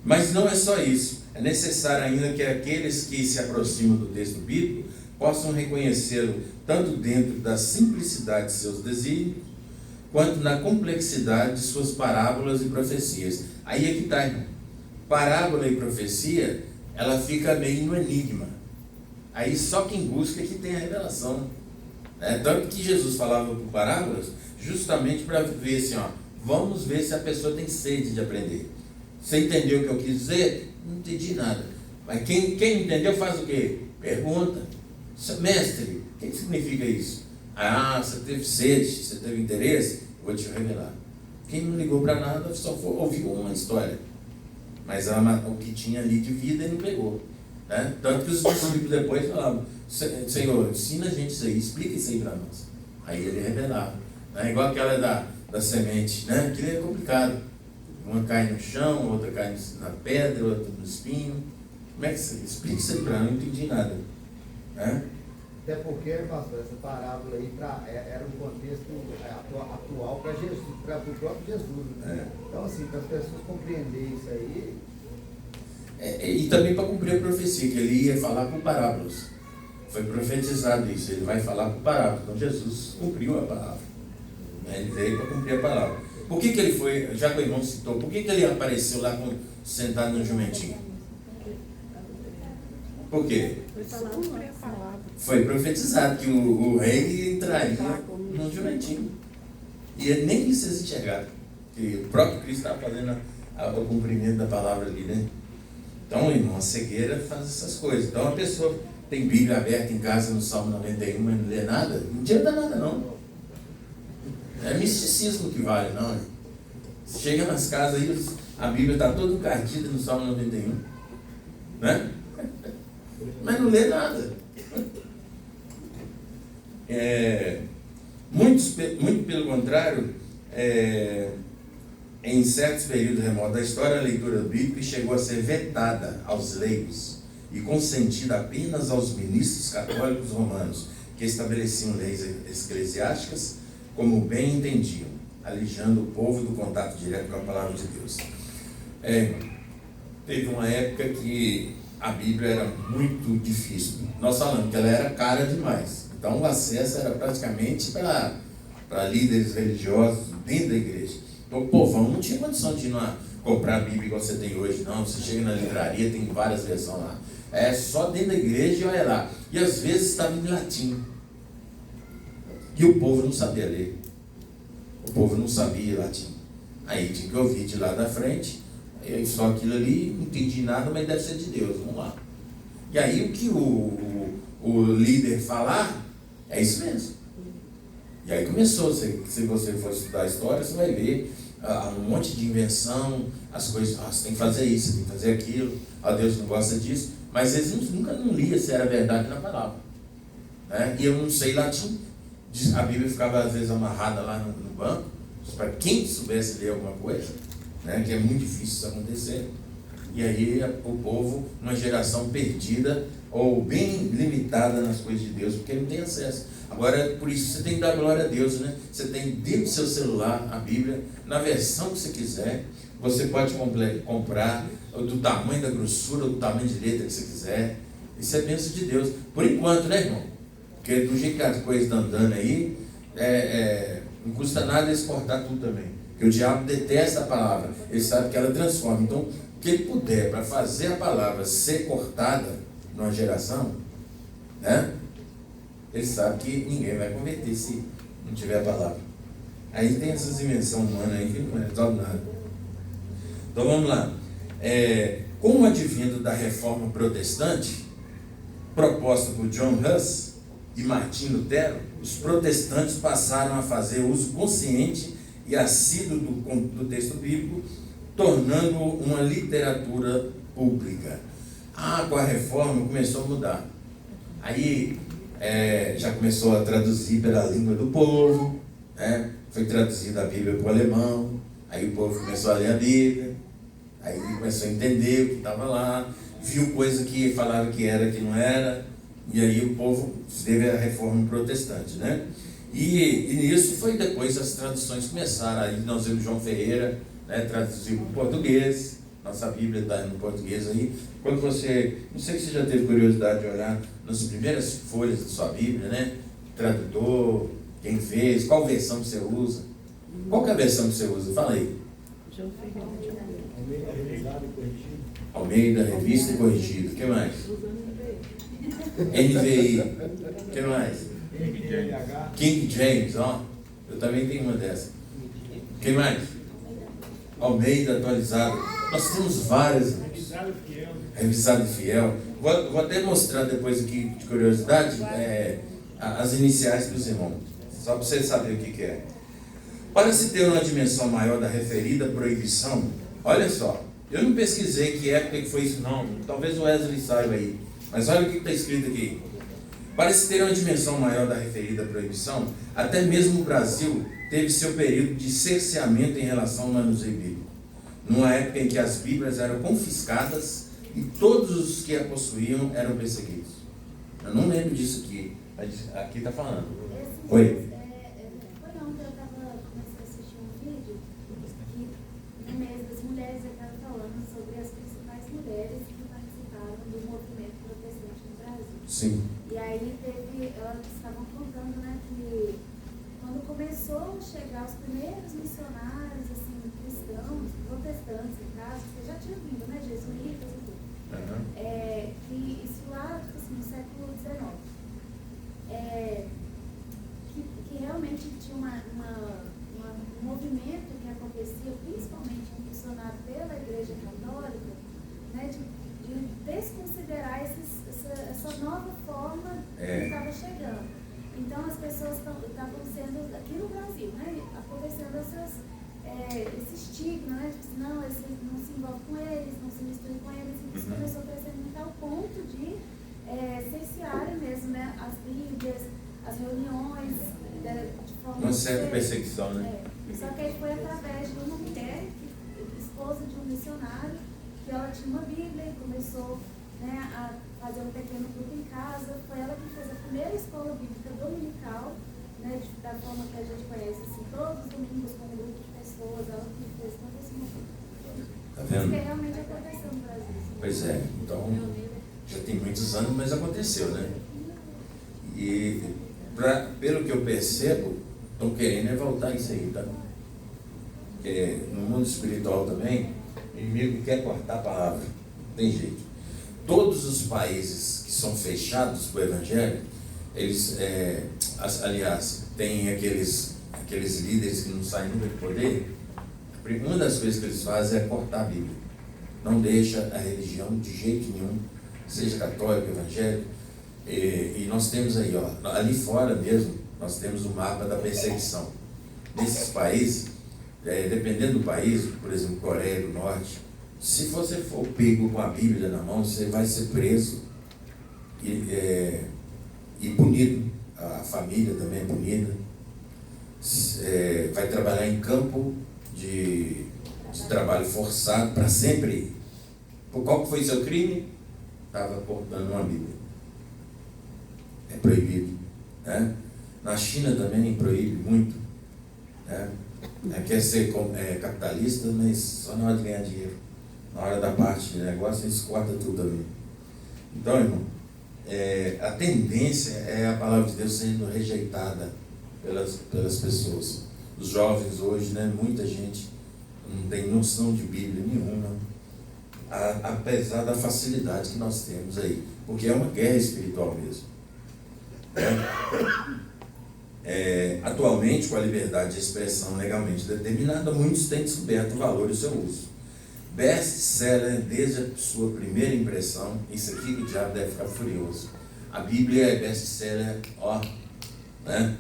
Mas não é só isso. É necessário ainda que aqueles que se aproximam do texto bíblico possam reconhecê-lo tanto dentro da simplicidade de seus desígnios, quanto na complexidade de suas parábolas e profecias. Aí é que está, irmão. Parábola e profecia, ela fica meio no enigma. Aí só quem busca é que tem a revelação. Tanto que Jesus falava por parábolas, justamente para ver assim, vamos ver se a pessoa tem sede de aprender. Você entendeu o que eu quis dizer? Não entendi nada. Mas quem entendeu faz o quê? Pergunta. Mestre, o que significa isso? Você teve sede, você teve interesse? Vou te revelar. Quem não ligou para nada só ouviu uma história. Mas o que tinha ali de vida ele não pegou. Né? Tanto que os discípulos depois falavam: Senhor, ensina a gente isso aí, explica isso aí para nós. Aí ele revelava. Igual aquela da semente, né? Aquilo é complicado. Uma cai no chão, outra cai na pedra, outra no espinho. Como é que você explica isso aí para mim? Não entendi nada.
Até porque, pastor, essa parábola aí era um contexto atual para Jesus, para o próprio Jesus. Né? Então, assim, para as pessoas compreenderem isso aí.
E também para cumprir a profecia, que ele ia falar por parábolas. Foi profetizado isso, ele vai falar por parábolas. Então Jesus cumpriu a palavra. Ele veio para cumprir a palavra. Por que ele foi, já que o irmão citou, por que ele apareceu lá sentado no jumentinho? Por quê? Foi profetizado que o rei entraria no jumentinho. E ele nem precisa enxergar. Que o próprio Cristo estava fazendo o cumprimento da palavra ali, né? Então, irmão, a cegueira faz essas coisas. Então, a pessoa tem Bíblia aberta em casa no Salmo 91, mas não lê nada, não adianta nada, não. É misticismo que vale, não. Chega nas casas aí, a Bíblia está toda encardida no Salmo 91, né? Mas não lê nada. Muito pelo contrário, em certos períodos remotos da história, a leitura bíblica chegou a ser vetada aos leigos e consentida apenas aos ministros católicos romanos, que estabeleciam leis eclesiásticas como bem entendiam, alijando o povo do contato direto com a palavra de Deus. Teve uma época que a Bíblia era muito difícil. Nós falamos que ela era cara demais. Então o acesso era praticamente para líderes religiosos dentro da igreja. Então o povão não tinha condição de ir comprar a Bíblia igual você tem hoje, não. Você chega na livraria, tem várias versões lá. É só dentro da igreja e olha lá. E às vezes estava em latim. E o povo não sabia ler. O povo não sabia latim. Aí tinha que ouvir de lá da frente. Aí só aquilo ali, não entendi nada, mas deve ser de Deus, vamos lá. E aí o que o líder falar, é isso mesmo. E aí começou, se você for estudar a história, você vai ver um monte de invenção, as coisas, você tem que fazer isso, você tem que fazer aquilo, Deus não gosta disso, mas eles nunca liam se era verdade na palavra. Né? E eu não sei latim, a Bíblia ficava às vezes amarrada lá no banco, para quem soubesse ler alguma coisa, né? Que é muito difícil isso acontecer. E aí o povo, uma geração perdida ou bem limitada nas coisas de Deus, porque não tem acesso. Agora, por isso você tem que dar glória a Deus, né? Você tem dentro do seu celular a Bíblia, na versão que você quiser. Você pode comprar do tamanho da grossura, do tamanho de letra que você quiser. Isso é bênção de Deus. Por enquanto, né, irmão? Porque do jeito que as coisas estão andando aí, não custa nada exportar tudo também. Porque o diabo detesta a palavra. Ele sabe que ela transforma. Então, o que ele puder para fazer a palavra ser cortada numa geração, né? Ele sabe que ninguém vai converter se não tiver a palavra. Aí tem essas invenções humanas aí que não resolve nada. Então vamos lá. Com o advento da reforma protestante, proposta por John Huss e Martim Lutero, os protestantes passaram a fazer uso consciente e assíduo do texto bíblico, tornando uma literatura pública. Com a reforma começou a mudar. Aí já começou a traduzir pela língua do povo, né? Foi traduzida a Bíblia para o alemão, aí o povo começou a ler a Bíblia, aí começou a entender o que estava lá, viu coisa que falava que era, que não era, E aí o povo teve a reforma protestante, né? E nisso foi depois as traduções começaram. Aí nós vimos João Ferreira, né, traduziu para o português, nossa Bíblia está no português aí. Quando você, não sei se você já teve curiosidade de olhar nas primeiras folhas da sua Bíblia, né? Tradutor, quem fez, qual versão que você usa? Qual que é a versão que você usa? Fala aí.
João Ferreira.
Almeida revisado e corrigido.
Almeida, revista e corrigida. O que mais?
Usando
NVI. O que mais?
NTLH.
King James, ó. Eu também tenho uma dessa. O que mais? Almeida atualizado. Nós temos várias.
Revisado e fiel.
Revisado e fiel. Vou até mostrar depois aqui, de curiosidade, as iniciais para os irmãos. Só para vocês saberem o que é. Para se ter uma dimensão maior da referida proibição, olha só, eu não pesquisei que época que foi isso não, talvez o Wesley saiba aí, mas olha o que está escrito aqui. Para se ter uma dimensão maior da referida proibição, até mesmo o Brasil teve seu período de cerceamento em relação ao manuseio bíblico, numa época em que as Bíblias eram confiscadas e todos os que a possuíam eram perseguidos. Eu não lembro disso aqui, mas aqui está falando. Oi?
Foi ontem eu comecei a assistir um vídeo que no mês das mulheres eu estava falando sobre as principais mulheres que participaram do movimento protestante no Brasil.
Sim.
E aí elas estavam contando, né, que quando começou a chegar os primeiros missionários, assim, cristãos, protestantes, no caso, que já tinham vindo, né, jesuítas e tudo, que isso lá, tipo assim, no século XIX, que realmente tinha um movimento que acontecia, principalmente impulsionado pela Igreja Católica, né, de desconsiderar essa nova forma que estava chegando. Então as pessoas estavam sendo, aqui no Brasil, né, acontecendo esse estigma, né, tipo, não, não se envolve com eles, não se mistura com eles, e isso começou a crescer muito ao ponto de cercearem mesmo, né, as Bíblias, as reuniões, de forma...
Uma certa perseguição, né?
Só que aí foi através de uma mulher, esposa de um missionário, que ela tinha uma Bíblia e começou, né, a fazer um pequeno grupo em casa. Foi ela que fez a primeira escola bíblica dominical, né, da forma que a gente conhece, assim, todos os domingos com um grupo de pessoas, ela que fez todo esse movimento.
Tá vendo?
Isso que realmente aconteceu no Brasil. Assim.
Pois é, então já tem muitos anos, mas aconteceu, né? E pelo que eu percebo, estão querendo voltar isso aí, tá? Porque no mundo espiritual também, o inimigo quer cortar a palavra, não tem jeito. Todos os países que são fechados para o Evangelho, eles, aliás, tem aqueles líderes que não saem nunca de poder. Uma das coisas que eles fazem é cortar a Bíblia. Não deixa a religião de jeito nenhum, seja católico, evangélico. E nós temos aí, ó, ali fora mesmo, nós temos o mapa da perseguição. Nesses países, dependendo do país, por exemplo, Coreia do Norte, se você for pego com a Bíblia na mão, você vai ser preso e punido. A família também é punida. Vai trabalhar em campo de trabalho forçado para sempre. Qual foi seu crime? Estava portando uma Bíblia. É proibido, né? Na China também proíbe muito, né? Quer ser capitalista, mas só na hora de ganhar dinheiro. Na hora da parte de negócio, eles cortam tudo ali. Então, irmão, a tendência é a palavra de Deus sendo rejeitada pelas pessoas. Os jovens hoje, né, muita gente não tem noção de Bíblia nenhuma, apesar da facilidade que nós temos aí, porque é uma guerra espiritual mesmo. Atualmente, com a liberdade de expressão legalmente determinada, muitos têm descoberto o valor do seu uso. Best-seller desde a sua primeira impressão, isso aqui o diabo deve ficar furioso. A Bíblia é best-seller, né?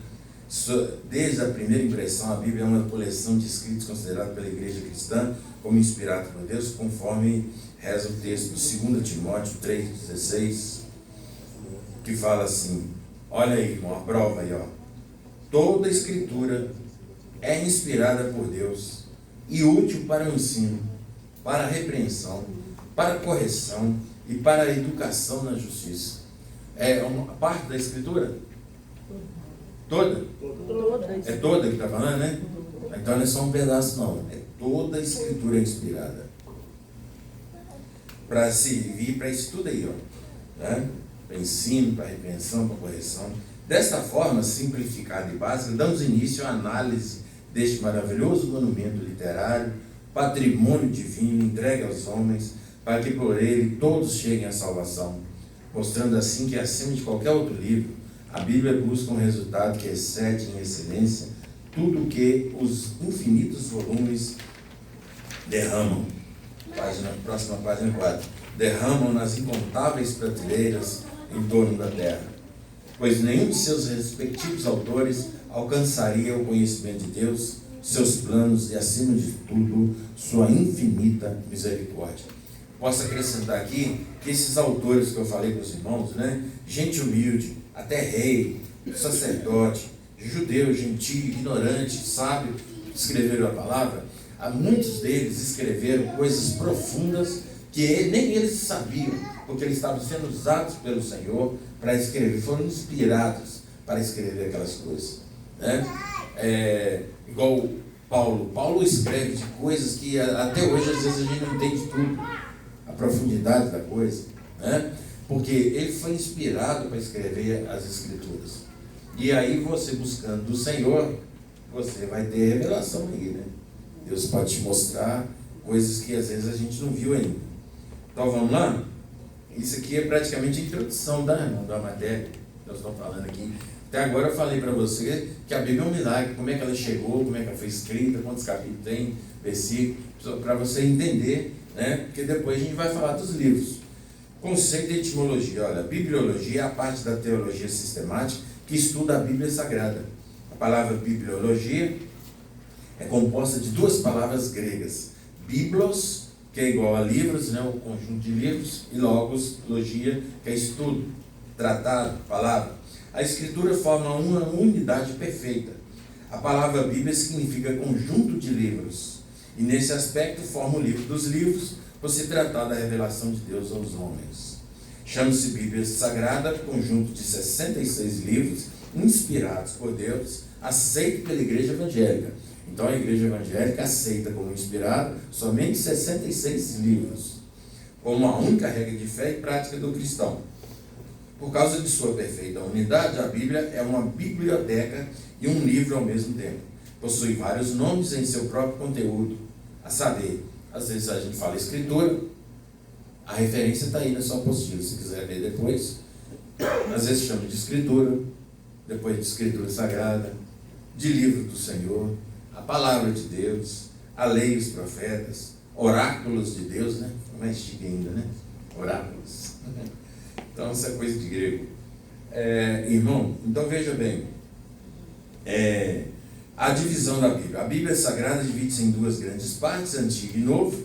Desde a primeira impressão, a Bíblia é uma coleção de escritos considerados pela Igreja Cristã como inspirado por Deus, conforme reza o texto de 2 Timóteo 3,16, que fala assim, olha aí, irmão, a prova aí, ó. Toda a Escritura é inspirada por Deus e útil para o ensino, para a repreensão, para a correção e para a educação na justiça, é uma parte da Escritura? Toda? É toda que está falando, né? Então não é só um pedaço, não. É toda a Escritura inspirada. Para servir para isso tudo aí, ó. Né? Para ensino, para repreensão, para correção. Desta forma, simplificada e básica, damos início à análise deste maravilhoso monumento literário, patrimônio divino entregue aos homens, para que por ele todos cheguem à salvação, mostrando assim que, acima de qualquer outro livro, a Bíblia busca um resultado que excede em excelência tudo o que os infinitos volumes derramam. Próxima página 4. Derramam nas incontáveis prateleiras em torno da terra, pois nenhum de seus respectivos autores alcançaria o conhecimento de Deus, seus planos e, acima de tudo, sua infinita misericórdia. Posso acrescentar aqui que esses autores que eu falei para os irmãos, né, gente humilde, até rei, sacerdote, judeu, gentio, ignorante, sábio, escreveram a palavra, muitos deles escreveram coisas profundas que nem eles sabiam, porque eles estavam sendo usados pelo Senhor para escrever, foram inspirados para escrever aquelas coisas, né? Igual Paulo escreve de coisas que até hoje às vezes a gente não entende tudo, a profundidade da coisa, né? Porque ele foi inspirado para escrever as Escrituras. E aí você buscando do Senhor, você vai ter revelação aí, né? Deus pode te mostrar coisas que às vezes a gente não viu ainda. Então vamos lá? Isso aqui é praticamente a introdução da matéria que nós estamos falando aqui. Até agora eu falei para você que a Bíblia é um milagre, como é que ela chegou, como é que ela foi escrita, quantos capítulos tem, versículos, para você entender, né? Porque depois a gente vai falar dos livros. Conceito de etimologia. Olha, a bibliologia é a parte da teologia sistemática que estuda a Bíblia Sagrada. A palavra bibliologia é composta de duas palavras gregas. Biblos, que é igual a livros, né, o conjunto de livros, e logos, logia, que é estudo, tratado, palavra. A escritura forma uma unidade perfeita. A palavra Bíblia significa conjunto de livros, e nesse aspecto forma o livro dos livros, por se tratar da revelação de Deus aos homens. Chama-se Bíblia Sagrada, conjunto de 66 livros, inspirados por Deus, aceito pela igreja evangélica. Então a igreja evangélica aceita como inspirado somente 66 livros, como a única regra de fé e prática do cristão. Por causa de sua perfeita unidade, a Bíblia é uma biblioteca e um livro ao mesmo tempo. Possui vários nomes em seu próprio conteúdo, a saber, às vezes a gente fala escritura, a referência está aí na sua apostila, se quiser ver depois. Às vezes chama de escritura, depois de escritura sagrada, de livro do Senhor, a palavra de Deus, a lei e os profetas, oráculos de Deus, né? Mais chique ainda, né? Oráculos. Então, isso é coisa de grego. Irmão, então veja bem, a divisão da Bíblia. A Bíblia Sagrada divide-se em duas grandes partes, Antigo e Novo,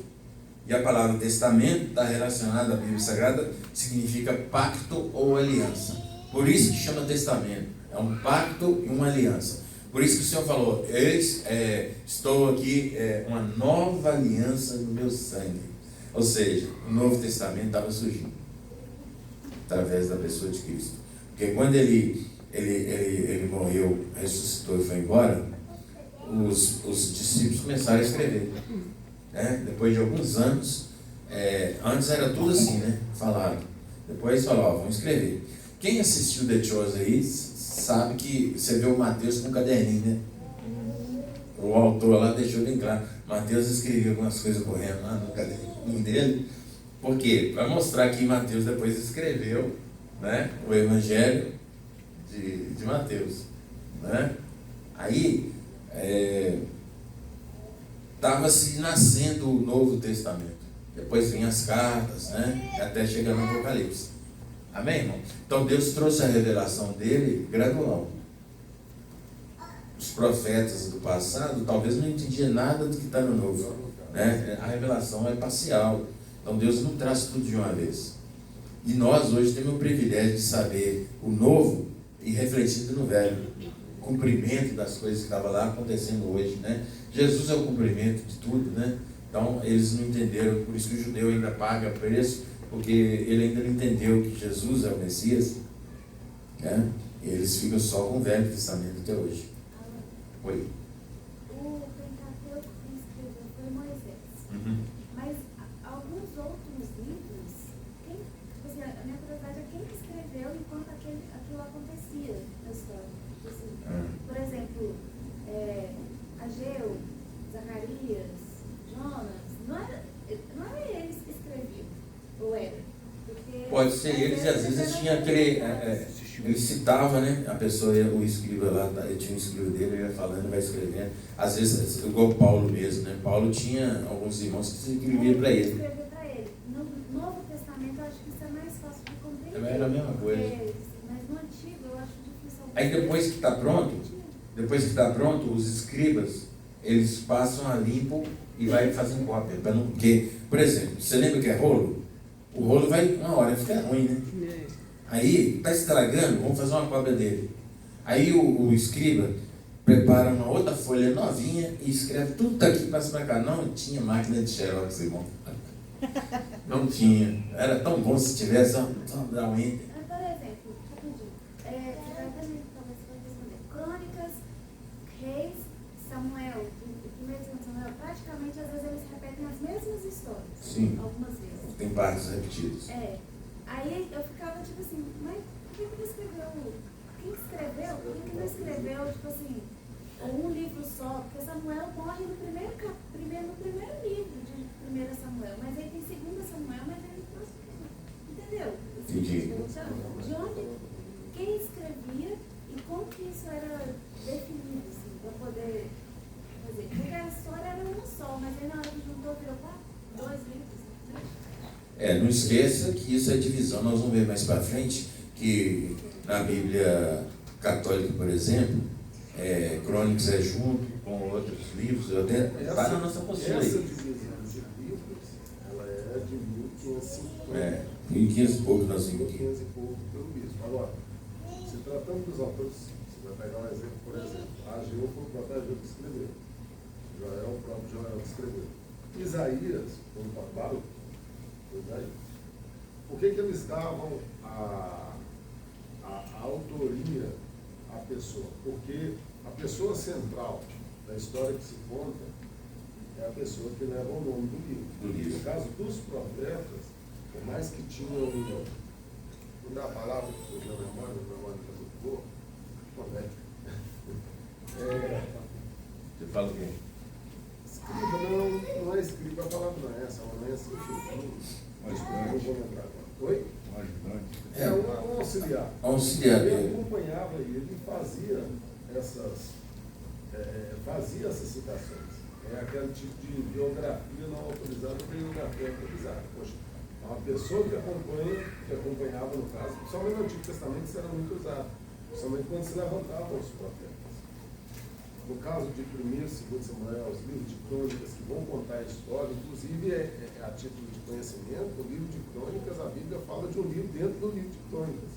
e a palavra testamento está relacionada à Bíblia Sagrada, significa pacto ou aliança. Por isso que chama testamento, é um pacto e uma aliança. Por isso que o Senhor falou, estou aqui, uma nova aliança no meu sangue. Ou seja, o Novo Testamento estava surgindo, através da pessoa de Cristo. Porque quando ele morreu, ressuscitou e foi embora, os discípulos começaram a escrever. Né? Depois de alguns anos, antes era tudo assim, né? Falaram. Depois falaram, vamos escrever. Quem assistiu The Chosen aí, sabe que você vê o Mateus com um caderninho, né? O autor lá deixou bem claro. Mateus escrevia algumas coisas correndo lá no caderninho dele. Por quê? Para mostrar que Mateus depois escreveu, né, o Evangelho de Mateus. Né? Aí, estava-se nascendo o Novo Testamento. Depois vinham as cartas, né? Até chegar no Apocalipse. Amém, irmão? Então Deus trouxe a revelação dele gradual. Os profetas do passado talvez não entendiam nada do que está no Novo. Né? A revelação é parcial. Então Deus não traz tudo de uma vez. E nós hoje temos o privilégio de saber o Novo e refletido no Velho. O cumprimento das coisas que estavam lá acontecendo hoje. Né? Jesus é o cumprimento de tudo. Né? Então eles não entenderam, por isso que o judeu ainda paga preço, porque ele ainda não entendeu que Jesus é o Messias, Né? E eles ficam só com o Velho Testamento até hoje. Oi.
O Pentateuco quem escreveu foi Moisés. Mas alguns outros livros, tipo assim, a minha curiosidade é quem escreveu enquanto aquilo acontecia na história. Tipo assim, por exemplo, Ageu, Zacarias, Jonas, não era eles que escreviam, ou era? Porque
Pode ser eles, e às vezes tinha aquele. Ele citava, né? A pessoa, o escriba lá, ele tinha um escriba dele, ele ia falando, vai escrevendo. Às vezes, igual Paulo mesmo, né? Paulo tinha alguns irmãos que escreviam para ele.
Escrevia para ele. No Novo Testamento, eu acho que isso é mais fácil de compreender.
Também era a mesma coisa.
Mas no Antigo, eu acho difícil.
Aí depois que está pronto, os escribas, eles passam a limpo e vai fazendo cópia. Para não, porque, por exemplo, você lembra que é rolo? O rolo vai, uma hora, fica ruim, né? Aí, está estragando, vamos fazer uma cópia dele. Aí o escriba prepara uma outra folha novinha e escreve tudo daqui e passa para cá. Não tinha máquina de xerox, irmão. Não tinha. Era tão bom se tivesse, só dar um enter.
Por exemplo, rapidinho, você vai também, talvez você vai responder. Crônicas, Reis, Samuel, o primeiro e segundo Samuel, praticamente às vezes eles repetem as mesmas histórias.
Sim.
Algumas vezes.
Tem partes repetidas.
Aí eu ficava tipo assim, mas por que não escreveu? Quem escreveu? Por que não escreveu, tipo assim, um livro só? Porque Samuel morre no primeiro livro de 1 Samuel, mas aí tem 2 Samuel, mas ele não. Entendeu?
Entendi.
De onde, quem escrevia e como que isso era definido, assim, para poder fazer? Porque a história era uma só, mas aí na hora que juntou virou 2 livros.
Não esqueça que isso é divisão. Nós vamos ver mais para frente que na Bíblia Católica, por exemplo, Crônicas é junto com outros livros, até está na nossa postura aí.
Essa divisão de livros, ela é de 1550.
1500 e pouco nós vimos aqui.
1500 e pouco pelo bispo. Agora, se tratando dos autores, você vai pegar um exemplo, por exemplo, Ageu foi o próprio Ageu que escreveu. Joel, o próprio Joel que escreveu. Isaías, quando paparam, por que eles davam a autoria à pessoa? Porque a pessoa central da história que se conta é a pessoa que leva o nome do livro. No caso dos profetas, por mais que tinham, não dá a palavra que eu na memória está muito boa,
Você fala o quê?
Escriba não é escriba, a palavra não é essa, não é assim. Não vou lembrar agora. Oi? Um auxiliar.
Auxiliar.
Ele acompanhava ele fazia essas citações. É aquele tipo de biografia não autorizada ou biografia autorizada. Poxa, uma pessoa que acompanhava no caso, principalmente no Antigo Testamento, isso era muito usado. Principalmente quando se levantavam os profetas. No caso de 1 e 2 Samuel, os livros de crônicas que vão contar a história, inclusive a título de conhecimento, o livro de crônicas, a Bíblia fala de um livro dentro do livro de crônicas,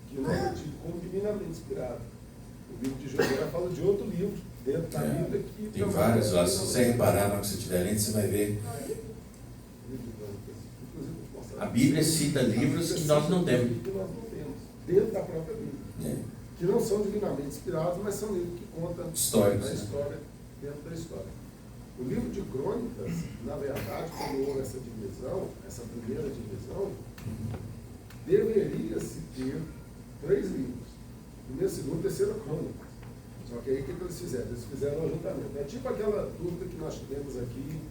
que não é tido como divinamente inspirado. O livro de Josué fala de outro livro dentro da Bíblia que...
Tem vários lá, se você reparar na hora que você estiver lendo, você vai ver. A Bíblia cita livros que nós não temos.
Que nós não temos, dentro da própria Bíblia. Que não são divinamente inspirados, mas são livros que contam
históricos,
a história dentro da história. O livro de crônicas, na verdade, quando houve essa divisão, essa primeira divisão, deveria-se ter 3 livros. Primeiro, segundo, terceiro crônicas. Só que aí o que eles fizeram? Eles fizeram um ajuntamento. É tipo aquela dúvida que nós tivemos aqui,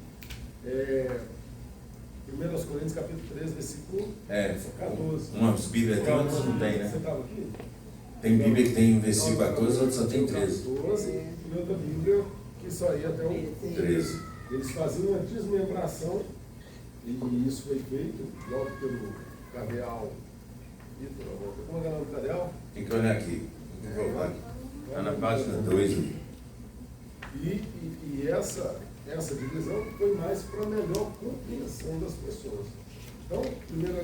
1 Coríntios capítulo 3, versículo 14.
Umas Bíblias tem, outras não tem, né?
Você estava aqui?
Tem Bíblia que tem versículo 14, outras só tem 13.
14, e outra Bíblia que só ia até o 13. Eles faziam uma desmembração, e isso foi feito logo pelo cardeal Vitor. Como é o nome do cardeal?
Tem que olhar aqui. Está na página 2.
E essa divisão foi mais para a melhor compreensão das pessoas. Então, primeiro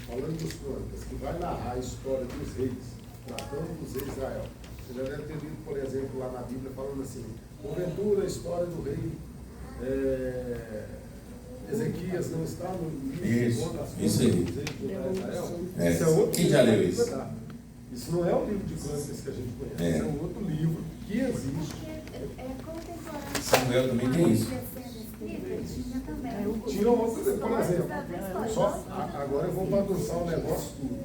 falando dos crônicas, que vai narrar a história dos reis, tratando dos reis de Israel. Você já deve ter lido, por exemplo, lá na Bíblia, falando assim, porventura a história do rei Ezequias não está no livro
isso,
das
isso aí.
dos reis de Israel?
Quem já leu isso?
Isso não é o livro de Crônicas que a gente conhece, é um outro livro que existe.
Porque é contemporâneo.
Samuel também tem isso.
Tinha também.
Tinha outros, por exemplo, agora eu vou bagunçar o negócio tudo.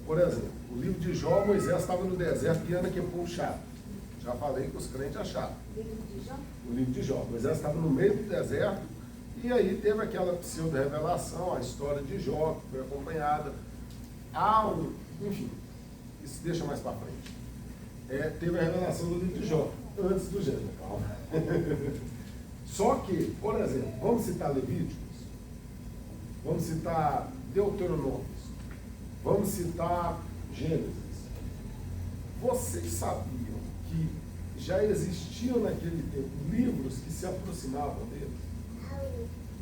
Por exemplo, o livro de Jó, Moisés estava no deserto guiando aquele povo chato. Já falei que os crentes acharam. O livro de Jó. Moisés estava no meio do deserto e aí teve aquela pseudo-revelação, a história de Jó, que foi acompanhada. Enfim, isso deixa mais para frente. Teve a revelação do livro de Jó, antes do Gênesis, calma. Só que, por exemplo, vamos citar Levíticos, vamos citar Deuteronômio, vamos citar Gênesis. Vocês sabiam que já existiam naquele tempo livros que se aproximavam deles?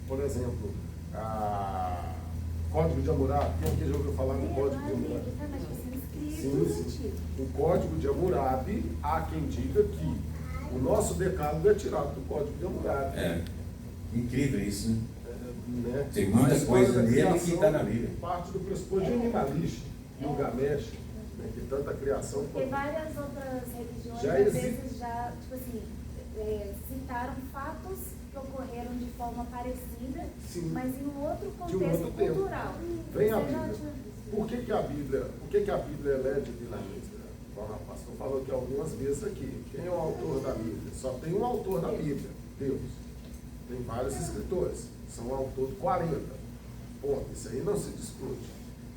Por exemplo, Código de Hammurabi. Quem aqui já ouviu falar no Código de Hammurabi? Sim. O Código de Hammurabi, há quem diga que o nosso decálogo é tirado do Código de Hammurabi.
Incrível isso, né?
Né?
Tem muita coisa nele que está na Bíblia.
Parte do pressuposto de Animalish, Gilgamesh, né, que tanta criação.
Porque várias outras religiões,
Já
às vezes, já, tipo assim, citaram fatos que ocorreram de forma parecida,
Sim.
mas em um outro
De um
contexto
outro tempo.
cultural.
Vem a
Você já
Bíblia.
tinha-
Por que a Bíblia é divinamente? O pastor falou que algumas vezes aqui. Quem é o autor da Bíblia? Só tem um autor da Bíblia, Deus. Tem vários escritores. São um autor de 40. Ponto. Isso aí não se discute.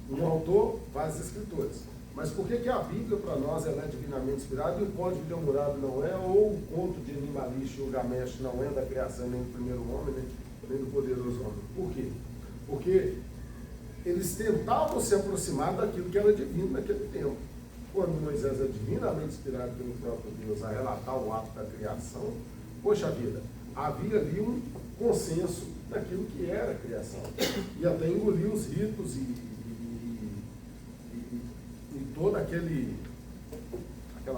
Um autor, vários escritores. Mas por que a Bíblia, para nós, ela é divinamente inspirada e o Código de Hammurabi não é, ou o conto de Animalish, o Gilgamesh, não é da criação nem do primeiro homem, nem do poderoso homem? Por quê? Porque eles tentavam se aproximar daquilo que era divino naquele tempo. Quando Moisés é divinamente inspirado pelo próprio Deus a relatar o ato da criação, poxa vida, havia ali um consenso daquilo que era a criação. E até engoliu os ritos e toda aquela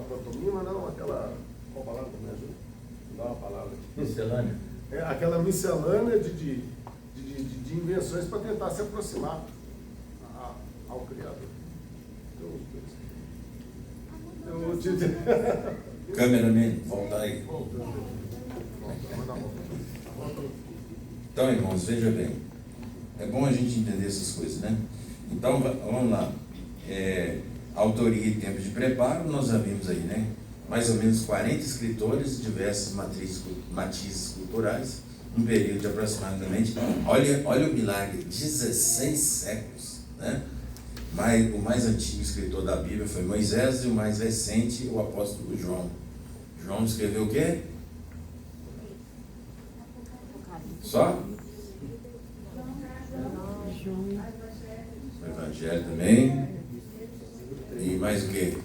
pantomima, não, qual palavra me ajuda? Dá uma palavra aqui.
Miscelânea.
Aquela miscelânea de invenções para tentar se aproximar ao Criador.
Cameraman, volta aí. Então, irmãos, veja bem. É bom a gente entender essas coisas, né? Então, vamos lá. Autoria e tempo de preparo, nós já vimos aí, né? Mais ou menos 40 escritores, diversas matizes culturais, um período de aproximadamente, olha o milagre, 16 séculos, né? O mais antigo escritor da Bíblia foi Moisés e o mais recente, o apóstolo João. João escreveu o quê? Só? O Evangelho também. E mais o quê?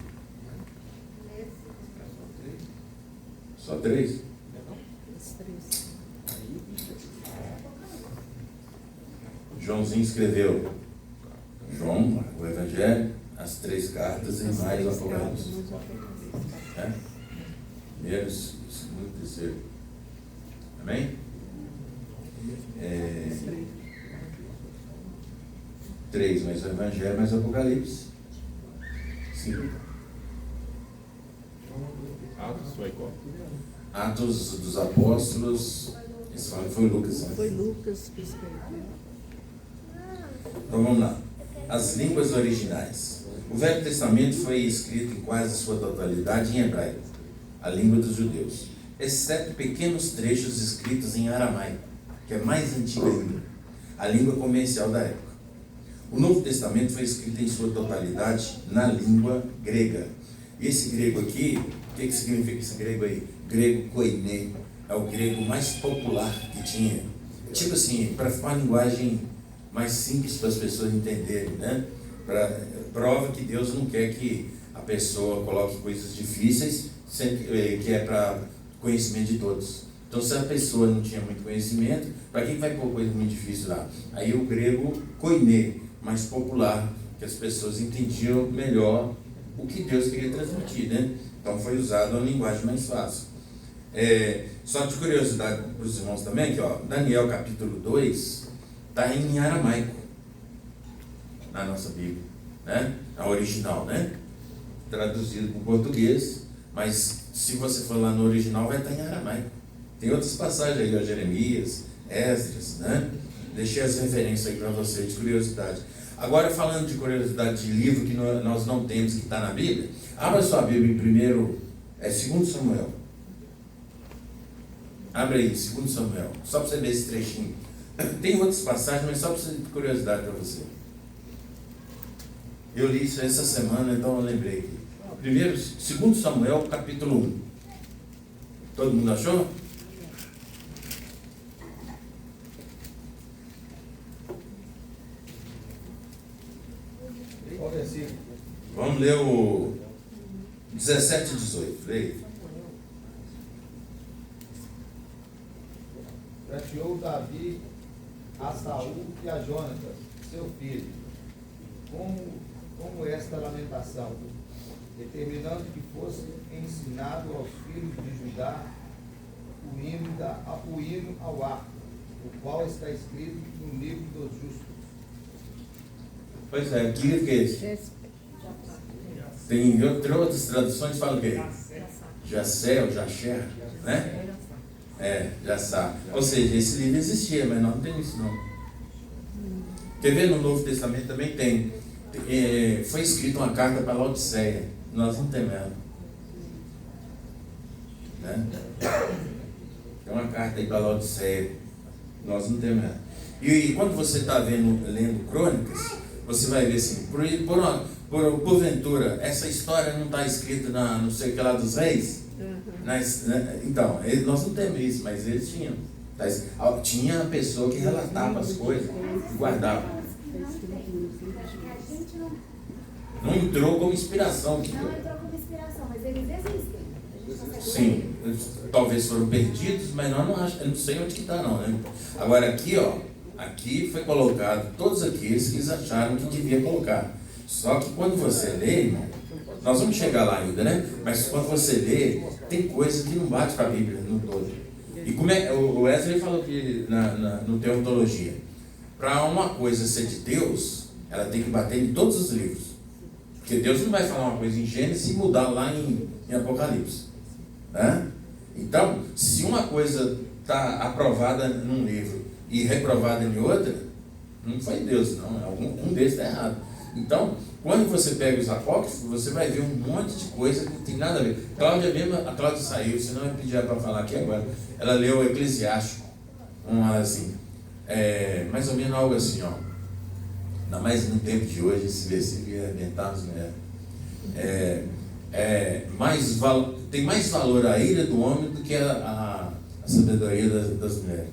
Só 3? Joãozinho escreveu João, o Evangelho, as 3 cartas e mais o Apocalipse. Primeiro, segundo, terceiro. Amém? 3 mais o Evangelho, mais o Apocalipse. 5.
Atos foi qual?
Atos dos Apóstolos. Esse foi Lucas. Né?
Foi Lucas que escreveu.
Então vamos lá. As línguas originais. O Velho Testamento foi escrito em quase sua totalidade em hebraico, a língua dos judeus, exceto pequenos trechos escritos em aramaico, que é mais antiga ainda, a língua comercial da época. O Novo Testamento foi escrito em sua totalidade na língua grega. E esse grego aqui, o que significa esse grego aí? Grego koiné, é o grego mais popular que tinha. Tipo assim, para uma linguagem mais simples para as pessoas entenderem, né? Prova que Deus não quer que a pessoa coloque coisas difíceis, que é para conhecimento de todos. Então, se a pessoa não tinha muito conhecimento, para que vai pôr coisa muito difícil lá? Aí o grego koiné, mais popular, que as pessoas entendiam melhor o que Deus queria transmitir, né? Então foi usado uma linguagem mais fácil. Só de curiosidade para os irmãos também, aqui, ó, Daniel capítulo 2 está em aramaico na nossa Bíblia, né? A original, né? traduzido para o português, mas se você for lá no original vai estar em aramaico. Tem outras passagens aí, ó, Jeremias, Esdras, né? Deixei as referências aí para você de curiosidade. Agora, falando de curiosidade de livro que nós não temos, que está na Bíblia, abra sua Bíblia em primeiro, 2 Samuel. Abre aí, 2 Samuel, só para você ver esse trechinho. Tem outras passagens, mas só para você ter curiosidade para você. Eu li isso essa semana, então eu lembrei aqui. Primeiro, 2 Samuel, capítulo 1. Todo mundo achou?
Qual versículo?
Vamos ler o 17 e 18. Leia.
Prateou Davi a Saul e a Jonatas, seu filho, como esta lamentação, determinando que fosse ensinado aos filhos de Judá o hino ao arco, o qual está escrito no livro dos justos.
Pois é, que livro que é esse? Tem outras traduções que falam o quê? Jassé ou Jaxer, né? Jassá. Ou seja, esse livro existia, mas nós não temos isso não. Quer ver, no Novo Testamento também tem. Foi escrita uma carta para Laodiceia. Nós não temos ela. Né? Tem uma carta aí para Laodiceia. Nós não temos ela. E quando você está lendo Crônicas, você vai ver assim, porventura, essa história não está escrita na não sei o que lá dos reis? Então, nós não temos isso, mas eles tinham. Tinha a pessoa que relatava as coisas e guardava. Não entrou como inspiração.
Não entrou como inspiração, mas eles existem.
Sim, talvez foram perdidos, mas nós eu não sei onde que está não, né? Agora aqui, ó, aqui foi colocado todos aqueles que eles acharam que devia colocar. Só que quando você lê, irmão, nós vamos chegar lá ainda, né? Mas quando você lê, tem coisa que não bate com a Bíblia no todo. E como o Wesley falou que no Teontologia, para uma coisa ser de Deus, ela tem que bater em todos os livros. Porque Deus não vai falar uma coisa em Gênesis e mudar lá em Apocalipse. Né? Então, se uma coisa está aprovada num livro e reprovada em outra, não foi Deus, não. Um deles está errado. Então, quando você pega os apócrifos, você vai ver um monte de coisa que não tem nada a ver. A Cláudia saiu, senão eu pedi para falar aqui agora. Ela leu o Eclesiástico, assim, mais ou menos algo assim, ó. Ainda mais no tempo de hoje, esse versículo ia arrebentar as mulheres. Tem mais valor a ira do homem do que a sabedoria das mulheres.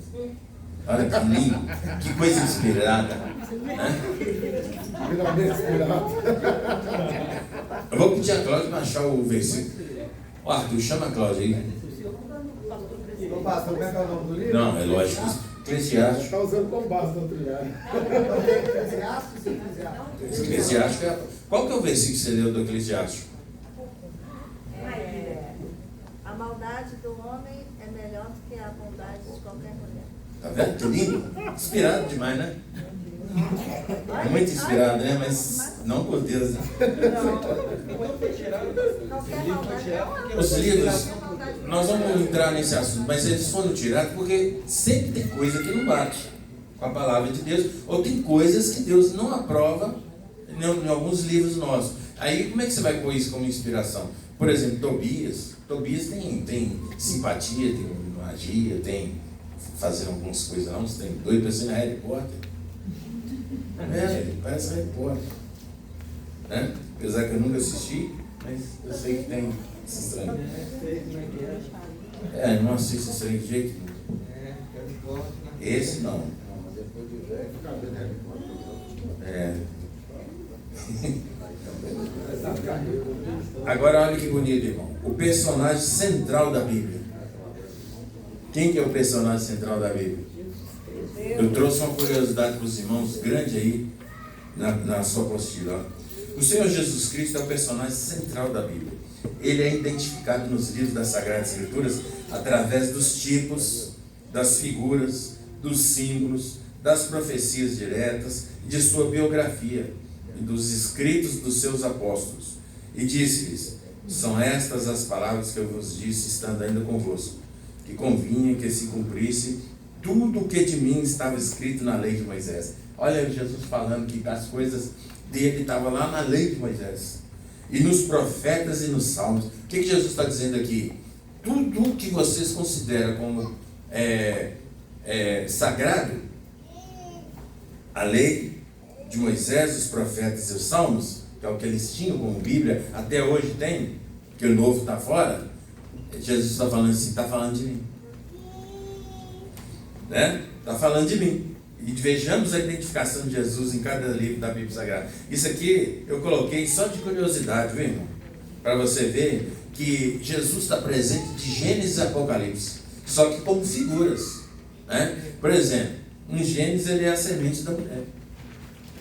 Olha que lindo, que coisa inspirada. Né? Eu vou pedir a Cláudia para achar o versículo. Ó, Arthur, chama a Cláudia aí.
Ô, pastor, como é que é o nome do livro?
Não, é lógico. Eclesiástico.
Está usando como base do outro lugar.
Eclesiástico. Qual que é o versículo que você leu do Eclesiástico?
A maldade do homem é melhor do que a bondade de qualquer mulher.
Tá vendo? Que lindo. Inspirado demais, né? Muito inspirado, né? Mas não por Deus, né?
Qualquer maldade.
Os livros, nós vamos entrar nesse assunto, mas eles foram tirados porque sempre tem coisa que não bate com a palavra de Deus, ou tem coisas que Deus não aprova em alguns livros nossos. Aí como é que você vai pôr isso como inspiração? Por exemplo, Tobias tem simpatia, tem magia, tem fazer algumas coisas lá, uns tem doido para ser na Harry Potter. Parece Harry Potter, né? Apesar que eu nunca assisti, mas eu sei que tem esse trem. Não assisto esse trem de jeito nenhum. Esse não. Agora olha que bonito, irmão. O personagem central da Bíblia. Quem que é o personagem central da Bíblia? Eu trouxe uma curiosidade para os irmãos grande aí na sua apostila. O Senhor Jesus Cristo é o personagem central da Bíblia. Ele é identificado nos livros das Sagradas Escrituras através dos tipos, das figuras, dos símbolos, das profecias diretas, de sua biografia e dos escritos dos seus apóstolos. E disse-lhes: são estas as palavras que eu vos disse, estando ainda convosco, que convinha que se cumprisse tudo o que de mim estava escrito na lei de Moisés. Olha Jesus falando que as coisas dele estavam lá na lei de Moisés, e nos profetas e nos salmos. O que Jesus está dizendo aqui? Tudo que vocês consideram como sagrado, a lei de Moisés, os profetas e os salmos, que é o que eles tinham como Bíblia, até hoje tem, que o novo está fora. Jesus está falando assim, está falando de mim, né? Está falando de mim. E vejamos a identificação de Jesus em cada livro da Bíblia Sagrada. Isso aqui eu coloquei só de curiosidade, viu, irmão? Para você ver que Jesus está presente de Gênesis e Apocalipse, só que como figuras, né? Por exemplo, em Gênesis ele é a semente da mulher,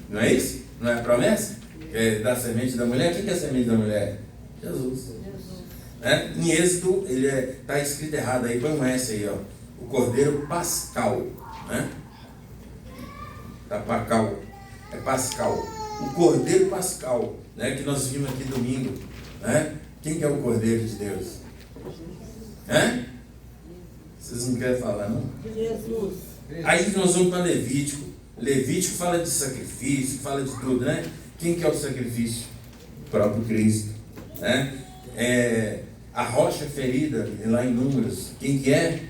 não é isso? Não é a promessa? É da semente da mulher. Quem que é a semente da mulher? Jesus. Né? Em Êxodo ele está escrito errado aí, põe um S aí, ó, o cordeiro pascal, né? Da Pacal, é Pascal, o cordeiro pascal, né, que nós vimos aqui domingo, né? Quem que é o cordeiro de Deus? Vocês não querem falar, não?
Jesus.
Aí nós vamos para Levítico. Levítico fala de sacrifício, fala de tudo, né? Quem que é o sacrifício? O próprio Cristo, né? A rocha ferida, lá em Números, quem que é?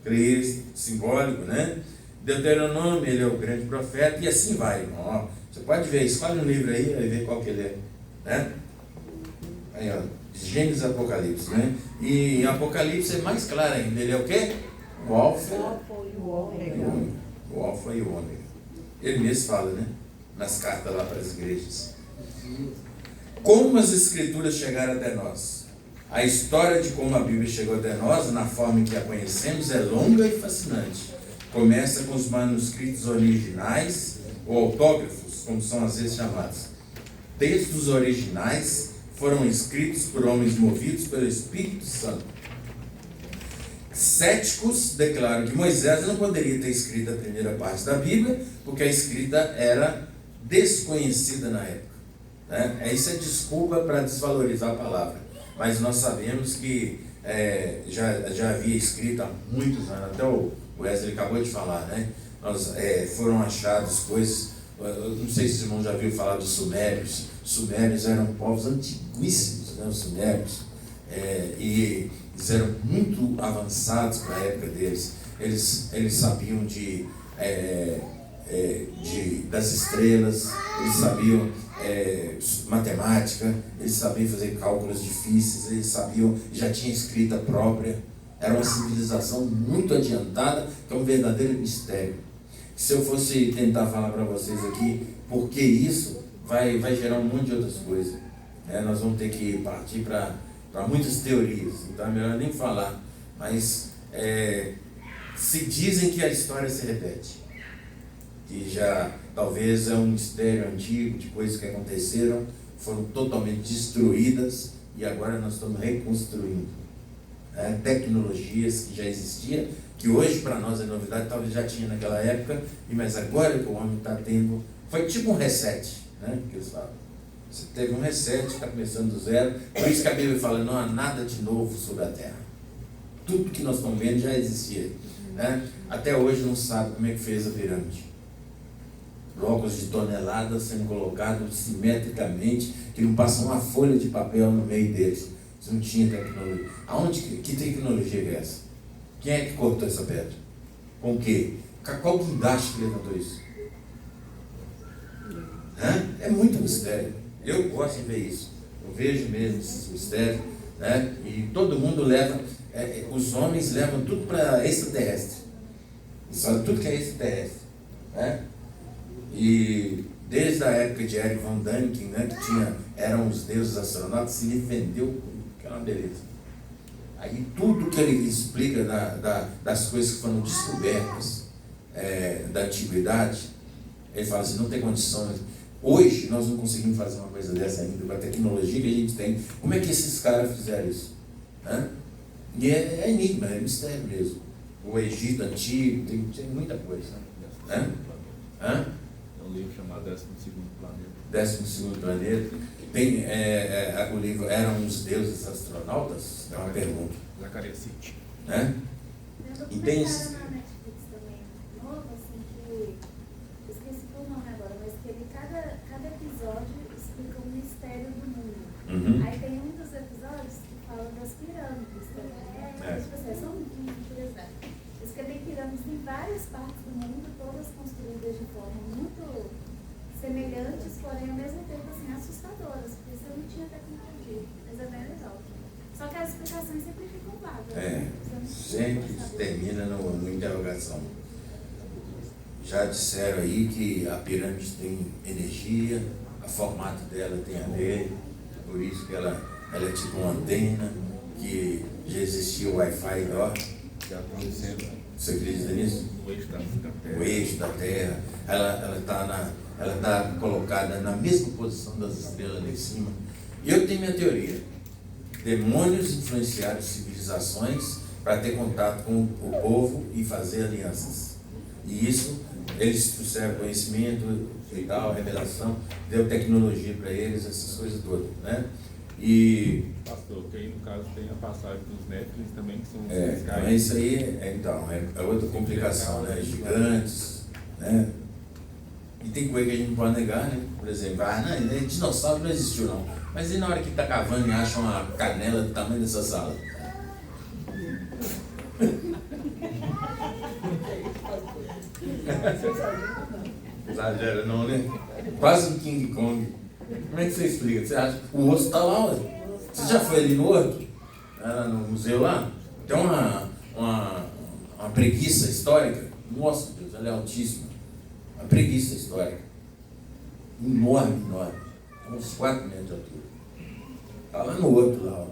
Cristo, simbólico, né? Deuteronômio, ele é o grande profeta, e assim vai, irmão. Você pode ver, escolhe um livro aí, vai ver qual que ele é, né? Aí, ó, Gênesis e Apocalipse, né? E em Apocalipse é mais claro ainda, ele é o quê? O Alfa e o Ômega. O Alfa e o Ômega. Ele mesmo fala, né? Nas cartas lá para as igrejas. Como as Escrituras chegaram até nós? A história de como a Bíblia chegou até nós, na forma em que a conhecemos, é longa e fascinante. Começa com os manuscritos originais, ou autógrafos, como são às vezes chamados. Textos originais foram escritos por homens movidos pelo Espírito Santo. Céticos declaram que Moisés não poderia ter escrito a primeira parte da Bíblia, porque a escrita era desconhecida na época, né? Isso é desculpa para desvalorizar a palavra, mas nós sabemos que já havia escrito há muitos anos, até o Wesley acabou de falar, né? Foram achadas coisas, eu não sei se os irmãos já viram falar dos sumérios. Os sumérios eram povos antiguíssimos, né? Os sumérios, e eles eram muito avançados para a época deles. Eles sabiam das estrelas, eles sabiam matemática, eles sabiam fazer cálculos difíceis, eles sabiam, já tinha escrita própria. Era uma civilização muito adiantada, que é um verdadeiro mistério. Se eu fosse tentar falar para vocês aqui por que isso, vai gerar um monte de outras coisas, nós vamos ter que partir para muitas teorias, então é melhor nem falar. Mas se dizem que a história se repete, que já talvez é um mistério antigo de coisas que aconteceram, foram totalmente destruídas e agora nós estamos reconstruindo. Tecnologias que já existiam, que hoje para nós é novidade, talvez já tinha naquela época, mas agora que o homem está tendo, foi tipo um reset, né, que eles falam. Você teve um reset, está começando do zero, por isso que a Bíblia fala, não há nada de novo sobre a terra. Tudo que nós estamos vendo já existia, né? Até hoje não sabe como é que fez a pirâmide. Blocos de toneladas sendo colocados simetricamente, que não passa uma folha de papel no meio deles. Você não tinha tecnologia. Que tecnologia é essa? Quem é que cortou essa pedra? Com o quê? Qual guindaste que levantou isso? É muito mistério. Eu gosto de ver isso. Eu vejo mesmo esses mistérios, né? E todo mundo leva, os homens levam tudo para extraterrestre. Eles falam tudo que é extraterrestre, né? E desde a época de Eric Von Däniken, né, que eram os deuses astronautas, se ele vendeu, que é uma beleza. Aí tudo que ele explica das coisas que foram descobertas da antiguidade, ele fala assim, não tem condições. Hoje nós não conseguimos fazer uma coisa dessa ainda, com a tecnologia que a gente tem. Como é que esses caras fizeram isso? E é enigma, é mistério mesmo. O Egito antigo, tem muita coisa.
livro chamado 12º Planeta.
12º Planeta. Tem o livro Eram os Deuses Astronautas? É uma pergunta.
Zacarias City.
Né?
Tem
E tem
um documentário na Netflix também, novo, assim, que esqueci o nome agora, mas que ele, cada episódio explica um mistério do mundo.
Uhum.
Aí tem um dos episódios que fala das pirâmides também. Tipo assim, são curiosidade. Diz que tem pirâmides em várias partes do mundo, todas construídas de forma muito semelhantes, porém ao mesmo tempo assim, assustadoras, porque você não tinha tecnologia. Mas é bem legal. Só que as explicações sempre ficam vagas.
Sempre termina no interrogação. Já disseram aí que a pirâmide tem energia, o formato dela tem a ver, por isso que ela é tipo uma antena, que já existia o Wi-Fi lá.
Já está dizendo
Você acredita nisso?
o eixo da Terra.
O eixo da Terra. Ela está colocada na mesma posição das estrelas lá em cima. E eu tenho minha teoria. Demônios influenciaram civilizações para ter contato com o povo e fazer alianças. E isso, eles trouxeram conhecimento e tal, revelação, deu tecnologia para eles, essas coisas todas, né? E
Pastor, que aí no caso tem a passagem dos Néfilins também, que são os
então isso aí é outra complicação, né? Gigantes, né? E tem coisa que a gente não pode negar, né? Por exemplo, não, dinossauro não existiu não. Mas e na hora que está cavando e acha uma canela do tamanho dessa sala? Exagera não, né? Quase um King Kong. Como é que você explica? Você acha? O osso está lá, ué. Você já foi ali no Horto? No museu lá? Tem uma preguiça histórica. Nossa Deus, ela é altíssima. Uma preguiça histórica. Enorme. Uns 4 metros de altura. Está lá no outro lá.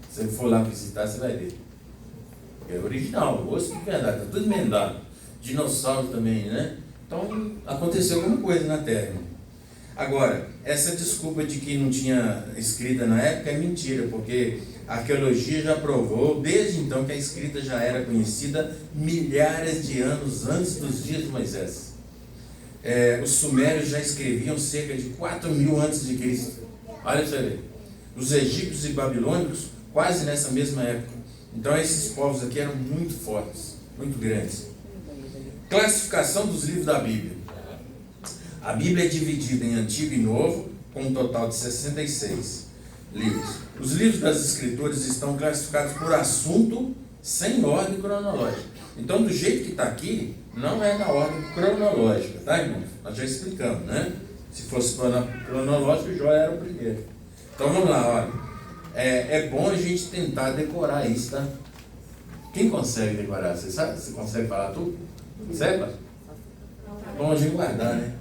Se você for lá visitar, você vai ver. É original, o osso de verdade, está tudo emendado. Dinossauro também, né? Então, aconteceu alguma coisa na Terra. Agora, essa desculpa de que não tinha escrita na época é mentira, porque a arqueologia já provou, desde então, que a escrita já era conhecida milhares de anos antes dos dias de Moisés. Os sumérios já escreviam cerca de 4.000 antes de Cristo. Olha pra você ver. Os egípcios e babilônicos, quase nessa mesma época. Então, esses povos aqui eram muito fortes, muito grandes. Classificação dos livros da Bíblia. A Bíblia é dividida em Antigo e Novo, com um total de 66 livros. Os livros das Escrituras estão classificados por assunto, sem ordem cronológica. Então, do jeito que está aqui, não é na ordem cronológica, tá, irmão? Nós já explicamos, né? Se fosse cronológico, Jó era o primeiro. Então, vamos lá, olha. É bom a gente tentar decorar isso, tá? Quem consegue decorar? Você sabe? Você consegue falar tudo? Consegue, pastor? É bom a gente guardar, né?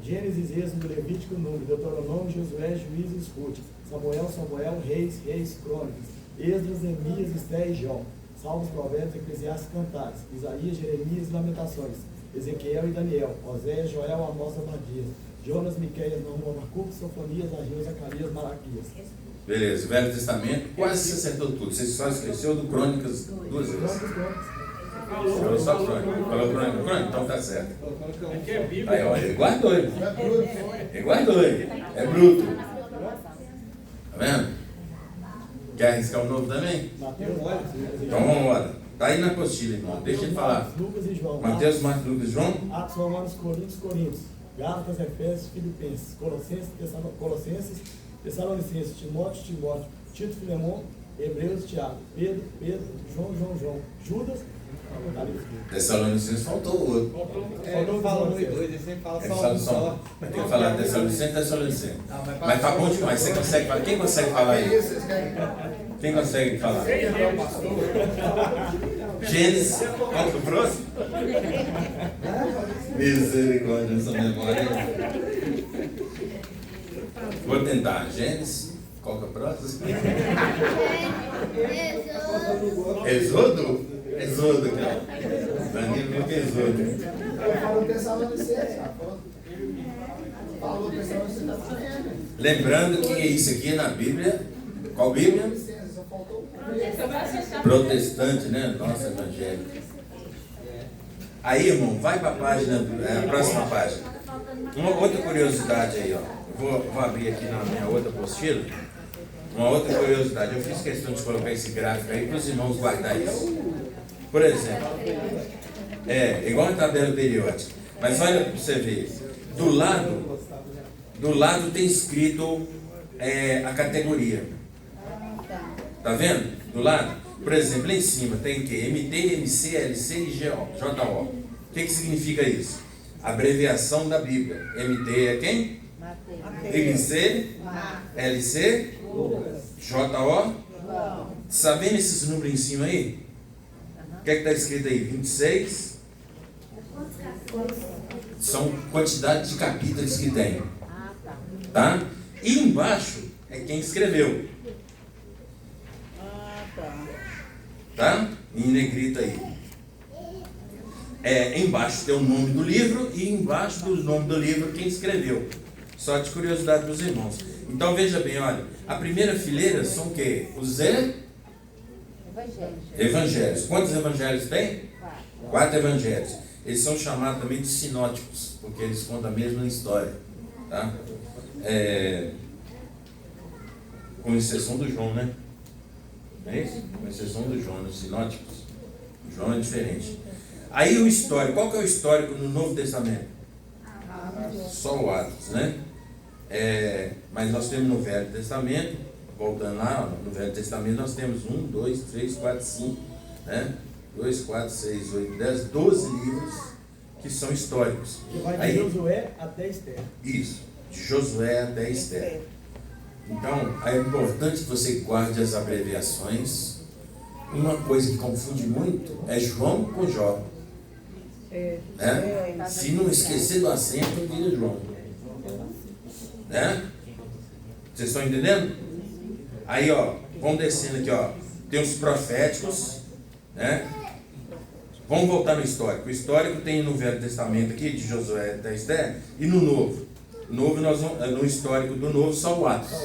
Gênesis, Êxodo, Levítico, Número, Deuteronômio, Josué, Juízes, Ruth, Samuel, Reis, Crônicas, Esdras, Neemias, Esté e Jó, Salmos, Provérbios, Eclesiastes, Cantares, Isaías, Jeremias e Lamentações, Ezequiel e Daniel, Oséias, Joel, Amós, Abadias, Jonas, Miqueias, Naum, Abacuque, Sofonias, Ageu, Zacarias, Malaquias.
Beleza, Velho Testamento, quase você acertou tudo. Você só esqueceu do Crônicas 2 vezes. Falou só Crônicas. Falou Crônicas, então tá certo. Aí, olha, ele guardou. Ele guardou. É bruto. Tá vendo? Quer arriscar o novo também? Então vamos embora. Tá aí na apostila, irmão. Deixa ele falar.
Lucas e João.
Mateus, Marcos, Lucas e João.
Atos, Romanos, Coríntios, Gálatas, Efésios, Filipenses, Colossenses, Tessalonicenses, Timóteo, Tito, Filemon, Hebreus, Tiago, Pedro, João, Judas, Apocalipse.
Tessalonicenses faltou o outro.
Não fala 1 e 2, ele sempre fala só um só.
Tem que falar Tessalonicenses. Mas tá bom demais. Você consegue falar? Quem consegue falar aí? Quem consegue falar? Gênesis. Qual que é o próximo? Misericórdia nessa memória. Vou tentar. Gênesis. Qual que é o próximo? Êxodo, cara. Danilo nunca Êxodo.
Falou Tessalonicenses, falou Tessalonicenses.
Lembrando que isso aqui é na Bíblia. Qual Bíblia? Protestante, né? Nossa, evangélica. Aí, irmão, vai para a página, a próxima página.
faltando
Uma outra curiosidade aí, ó. Vou abrir aqui na minha outra apostila. Uma outra curiosidade. Eu fiz questão de colocar esse gráfico aí para os irmãos guardar isso. Por exemplo, igual a tabela periódica. Mas olha para você ver. Do lado tem escrito a categoria. Tá vendo? Do lado. Por exemplo, lá em cima tem o quê? MT, MC, LC e JO. O que significa isso? Abreviação da Bíblia. MT é quem? MC, LC, JO. Sabendo esses números em cima aí? O que está escrito aí? 26. São quantidade de capítulos que tem. Tá? E embaixo é quem escreveu. Tá? Em negrito aí. Embaixo tem o nome do livro e embaixo do nome do livro quem escreveu. Só de curiosidade dos irmãos. Então veja bem, olha, a primeira fileira são o quê? Os evangelhos. Quantos evangelhos tem? 4 evangelhos. Eles são chamados também de sinóticos, porque eles contam a mesma história. Tá? Com exceção do João, né? É isso? Com exceção do João, os sinóticos. O João é diferente. Aí o histórico, qual que é o histórico no Novo Testamento? Só o Atos, né? Mas nós temos no Velho Testamento, voltando lá, no Velho Testamento nós temos 1, 2, 3, 4, 5, né? 2, 4, 6, 8, 10, 12 livros que são históricos.
Vai de Josué até Esther.
Isso, de Josué até Esther. Então, é importante que você guarde as abreviações. Uma coisa que confunde muito é João com Jó. Né? Se não esquecer do acento, vira João. Né? Vocês estão entendendo? Aí, ó, vamos descendo aqui, ó. Tem os proféticos, né? Vamos voltar no histórico. O histórico tem no Velho Testamento aqui, de Josué até Esther, e no Novo. No histórico do Novo, só o Atos.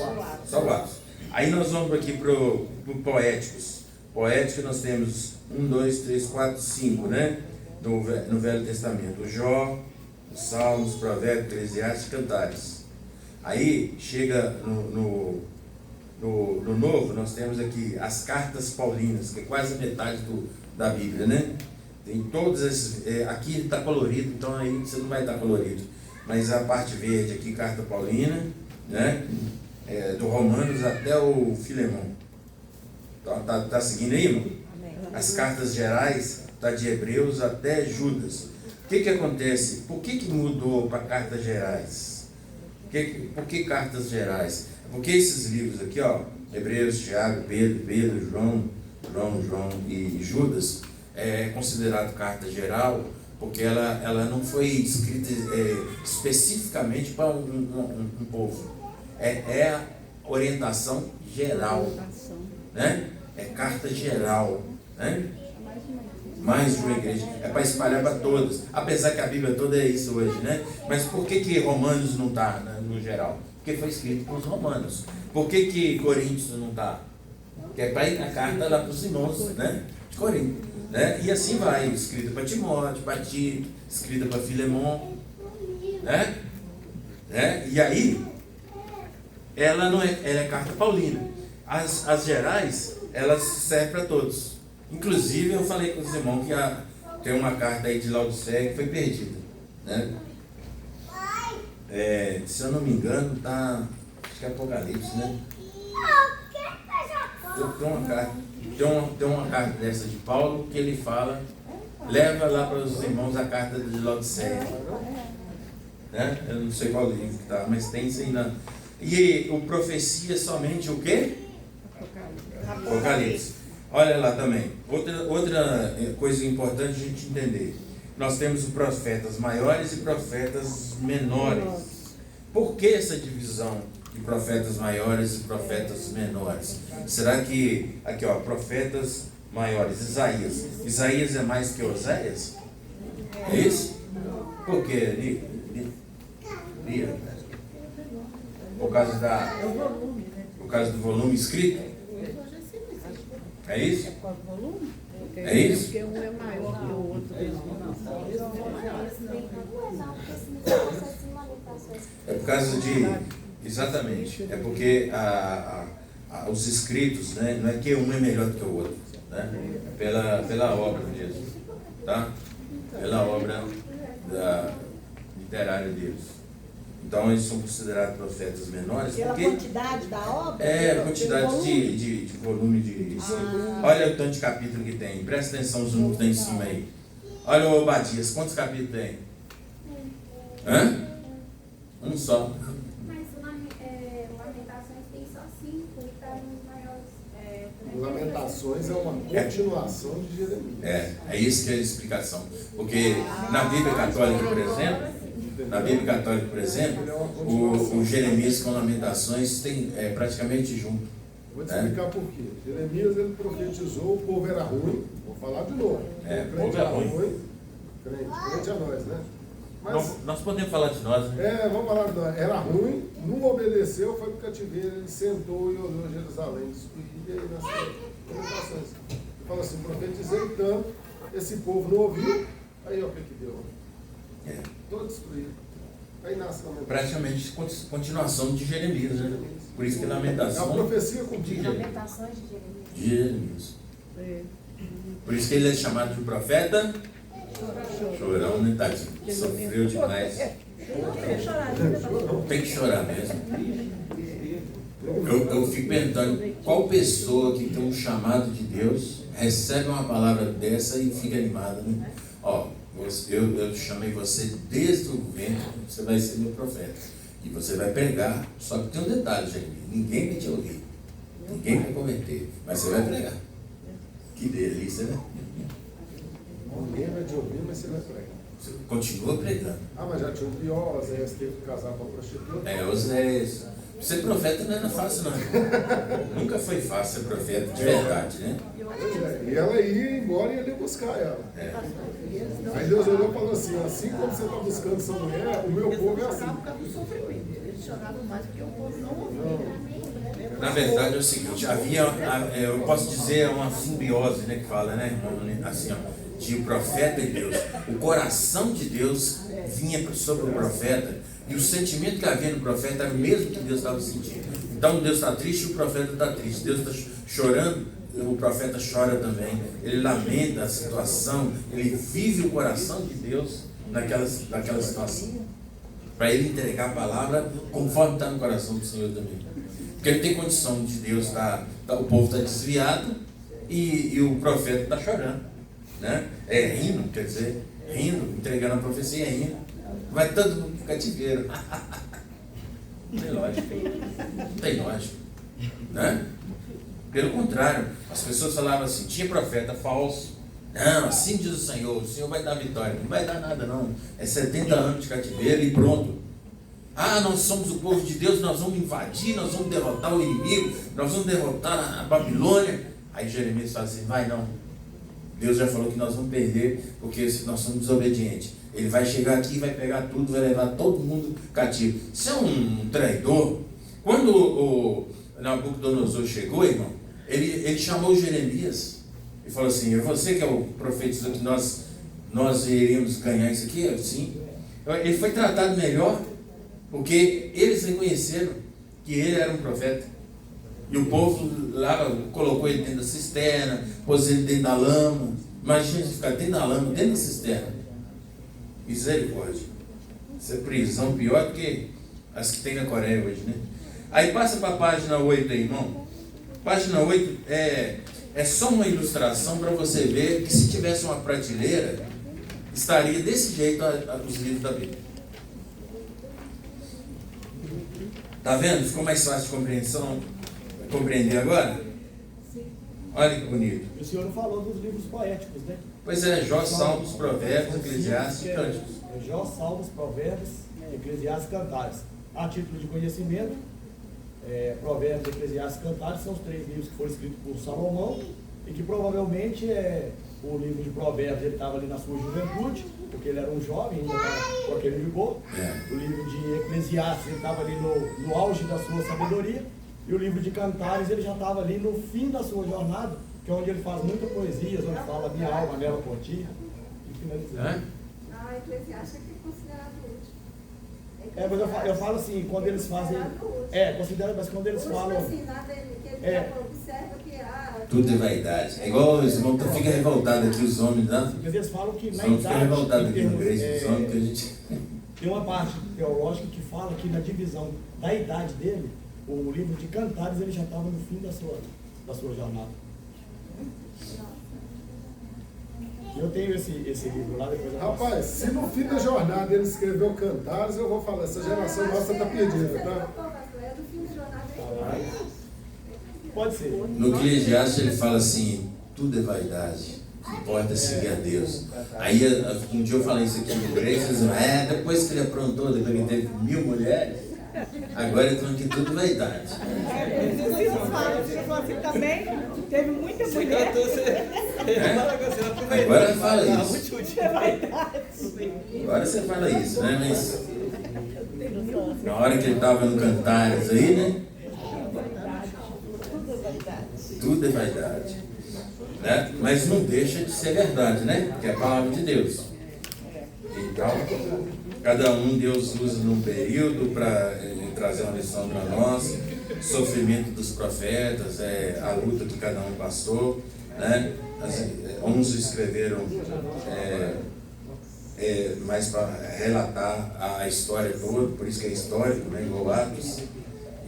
Só o Atos. Aí nós vamos aqui para o poéticos. Poético nós temos 1, 2, 3, 4, 5, né? No Velho Testamento. O Jó, os Salmos, Provérbios, Eclesiastes, Cantares. Aí chega no Novo, nós temos aqui as cartas paulinas, que é quase metade da Bíblia, né? Tem todos esses. Aqui está colorido, então aí você não vai estar colorido. Mas a parte verde aqui, carta paulina, né? Do Romanos até o Filemão. Tá seguindo aí, irmão? As cartas gerais, tá de Hebreus até Judas. O que acontece? Por que mudou para cartas gerais? Por que cartas gerais? Porque esses livros aqui, ó, Hebreus, Tiago, Pedro, João e Judas, é considerado carta geral, porque ela não foi escrita especificamente para um povo. É a orientação geral, né? É carta geral, né? Mais de uma igreja. É para espalhar para todas. Apesar que a Bíblia toda é isso hoje, né? Mas por que Romanos não está, né, no geral? Porque foi escrito para os romanos. Por que Coríntios não está? Porque é para ir a carta lá para os irmãos, né? De Corinto. Né? E assim vai, escrita para Timóteo, para Tito, escrita para Filemão, né? E aí, ela é carta paulina. As gerais, elas servem para todos. Inclusive, eu falei com os irmãos que tem uma carta aí de Laodiceia que foi perdida, né? Se eu não me engano, acho que é Apocalipse, né? Tem uma carta dessa de Paulo que ele fala, leva lá para os irmãos a carta de Laodiceia, né? Eu não sei qual livro que está, mas tem isso aí na... E o profecia é somente o quê? Apocalipse. Olha lá também, outra coisa importante a gente entender. Nós temos os profetas maiores e profetas menores. Por que essa divisão de profetas maiores e profetas menores? Será que, aqui ó, profetas maiores, Isaías é mais que Oséias? É isso? Por quê? Lia. Por causa do volume escrito? É isso? É isso?
Porque um é maior que o outro.
Não, porque se não fosse assim,
É por causa de... Exatamente. É porque os escritos, né? Não é que um é melhor do que o outro, né? Pela obra mesmo, tá? Pela obra literária deles. Então eles são considerados profetas menores.
Pela
porque
quantidade da obra?
a quantidade de volume de escrito. Olha o tanto de capítulo que tem. Presta atenção nos números que tem em cima aí. Olha o Obadias, quantos capítulos tem? Hã? Um só.
Mas Lamentações tem só 5 e está nos maiores.
Lamentações é uma continuação de Jeremias.
É isso que é a explicação. Porque na Bíblia Católica, por exemplo, o Jeremias com Lamentações tem praticamente junto.
Vou te explicar por quê. Jeremias, ele profetizou, o povo era ruim. Vou falar de novo.
O povo era ruim.
Crente a nós, né? Mas,
nós podemos falar de nós, né?
vamos falar de nós. Era ruim, não obedeceu, foi para o cativeiro, ele sentou e olhou Jerusalém, destruída, e aí nas lamentações. Ele fala assim, profetizei tanto, esse povo não ouviu, aí ó, o que deu? Todo destruído. Aí nasce a lamentação.
Praticamente continuação de Jeremias, né? Por isso que lamentação.
É a profecia cumprida.
Lamentações de
De Jeremias. Por isso que ele é chamado de profeta chorão, né, tadinho? Sofreu demais. Tem que chorar mesmo. Eu fico perguntando qual pessoa que tem um chamado de Deus recebe uma palavra dessa e fica animada, né? Ó, eu chamei você desde o ventre, você vai ser meu profeta. E você vai pregar, só que tem um detalhe, gente, ninguém vai te ouvir, ninguém vai converter, mas você vai pregar. Que delícia, né?
Ninguém vai te ouvir, mas você vai pregar.
Você continua pregando.
Mas já tinha o pior, Oséias teve que casar com a prostituta.
Oséias. Ser profeta não era fácil, não. Nunca foi fácil ser profeta, de verdade, né?
E ela ia embora e ia buscar ela. Aí Deus olhou e falou assim, assim como você está buscando essa mulher, o meu povo é assim.
Eles choravam mais porque o povo não ouvia.
Na verdade é o seguinte, havia, eu posso dizer, uma simbiose, né, que fala, né, assim, ó, de profeta e Deus. O coração de Deus vinha sobre o profeta e o sentimento que havia no profeta era o mesmo que Deus estava sentindo. Então Deus está triste e o profeta está triste. Deus está chorando, o profeta chora também. Ele lamenta a situação, ele vive o coração de Deus naquela situação. Para ele entregar a palavra conforme está no coração do Senhor também. Porque ele tem condição de Deus o povo está desviado e o profeta está chorando, né? Rindo, quer dizer, rindo, entregando a profecia, rindo. Vai todo mundo pro cativeiro. Não tem lógica. Não tem lógica, né? Pelo contrário, as pessoas falavam assim, tinha profeta falso. Não, assim diz o Senhor vai dar vitória. Não vai dar nada não. É 70 anos de cativeiro e pronto. Nós somos o povo de Deus, nós vamos invadir, nós vamos derrotar o inimigo, nós vamos derrotar a Babilônia. Aí Jeremias fala assim, vai não. Deus já falou que nós vamos perder, porque nós somos desobedientes. Ele vai chegar aqui, vai pegar tudo, vai levar todo mundo cativo. Isso é um traidor. Quando o Nabucodonosor chegou, irmão, ele chamou Jeremias e falou assim, é você que é o profeta que nós iríamos ganhar isso aqui? Sim. Ele foi tratado melhor, porque eles reconheceram que ele era um profeta. E o povo lá colocou ele dentro da cisterna, pôs ele dentro da lama. Imagina ele ficar dentro da lama, dentro da cisterna. Misericórdia. Isso é prisão pior do que as que tem na Coreia hoje, né? Aí passa para a página 8 aí, irmão. Página 8 é só uma ilustração para você ver que se tivesse uma prateleira, estaria desse jeito os livros da Bíblia. Tá vendo? Ficou mais fácil de compreender agora?
Sim.
Olha que bonito.
O senhor não falou dos livros poéticos, né?
Pois é, Jó, Salmos, Provérbios, Eclesiastes e Cânticos.
Jó, Salmos, Provérbios, Eclesiastes e Cantares. A título de conhecimento, Provérbios, Eclesiastes e Cantares são os 3 livros que foram escritos por Salomão e que provavelmente o livro de Provérbios ele estava ali na sua juventude, porque ele era um jovem, ainda estava com aquele vigor. O livro de Eclesiastes ele estava ali no auge da sua sabedoria. E o livro de Cantares, ele já estava ali no fim da sua jornada, que é onde ele faz muita poesia, onde fala minha alma nela por ti, e finalizando.
Eclesiastes é considerado o último.
Mas eu falo assim, quando eles fazem. Considera, mas quando eles falam.
Assim, nada que ele já observa que
tudo é vaidade. É igual os irmãos ficam revoltados aqui, os homens, né?
Mas eles falam que
Os
na
homens ficam
idade.
revoltados aqui no Grace, os homens que a gente.
Tem uma parte teológica que fala que na divisão da idade dele, o livro de Cantares, ele já estava no fim da sua jornada. Eu tenho esse livro lá, depois eu passo.
Rapaz, se no fim da jornada ele escreveu Cantares, eu vou falar, essa geração nossa está perdida, tá?
é do fim de jornada.
Pode ser.
No Eclesiastes ele fala assim, tudo é vaidade, o que importa é seguir a Deus. Aí um dia eu falei isso aqui no Grace, eles dizem, depois que ele aprontou, depois que ele teve 1000 mulheres, agora ele falando que tudo é vaidade.
Você falou assim também, teve muita mulher.
Agora fala isso. Agora você fala isso, né? Mas na hora que ele estava no Cantares aí, né? Tudo é vaidade. Né? Mas não deixa de ser verdade, né? Porque é a palavra de Deus. Então, cada um Deus usa num período para trazer uma lição para nós. Sofrimento dos profetas, a luta que cada um passou, né? Uns escreveram mais para relatar a história toda, por isso que é histórico, né? Igual Atos.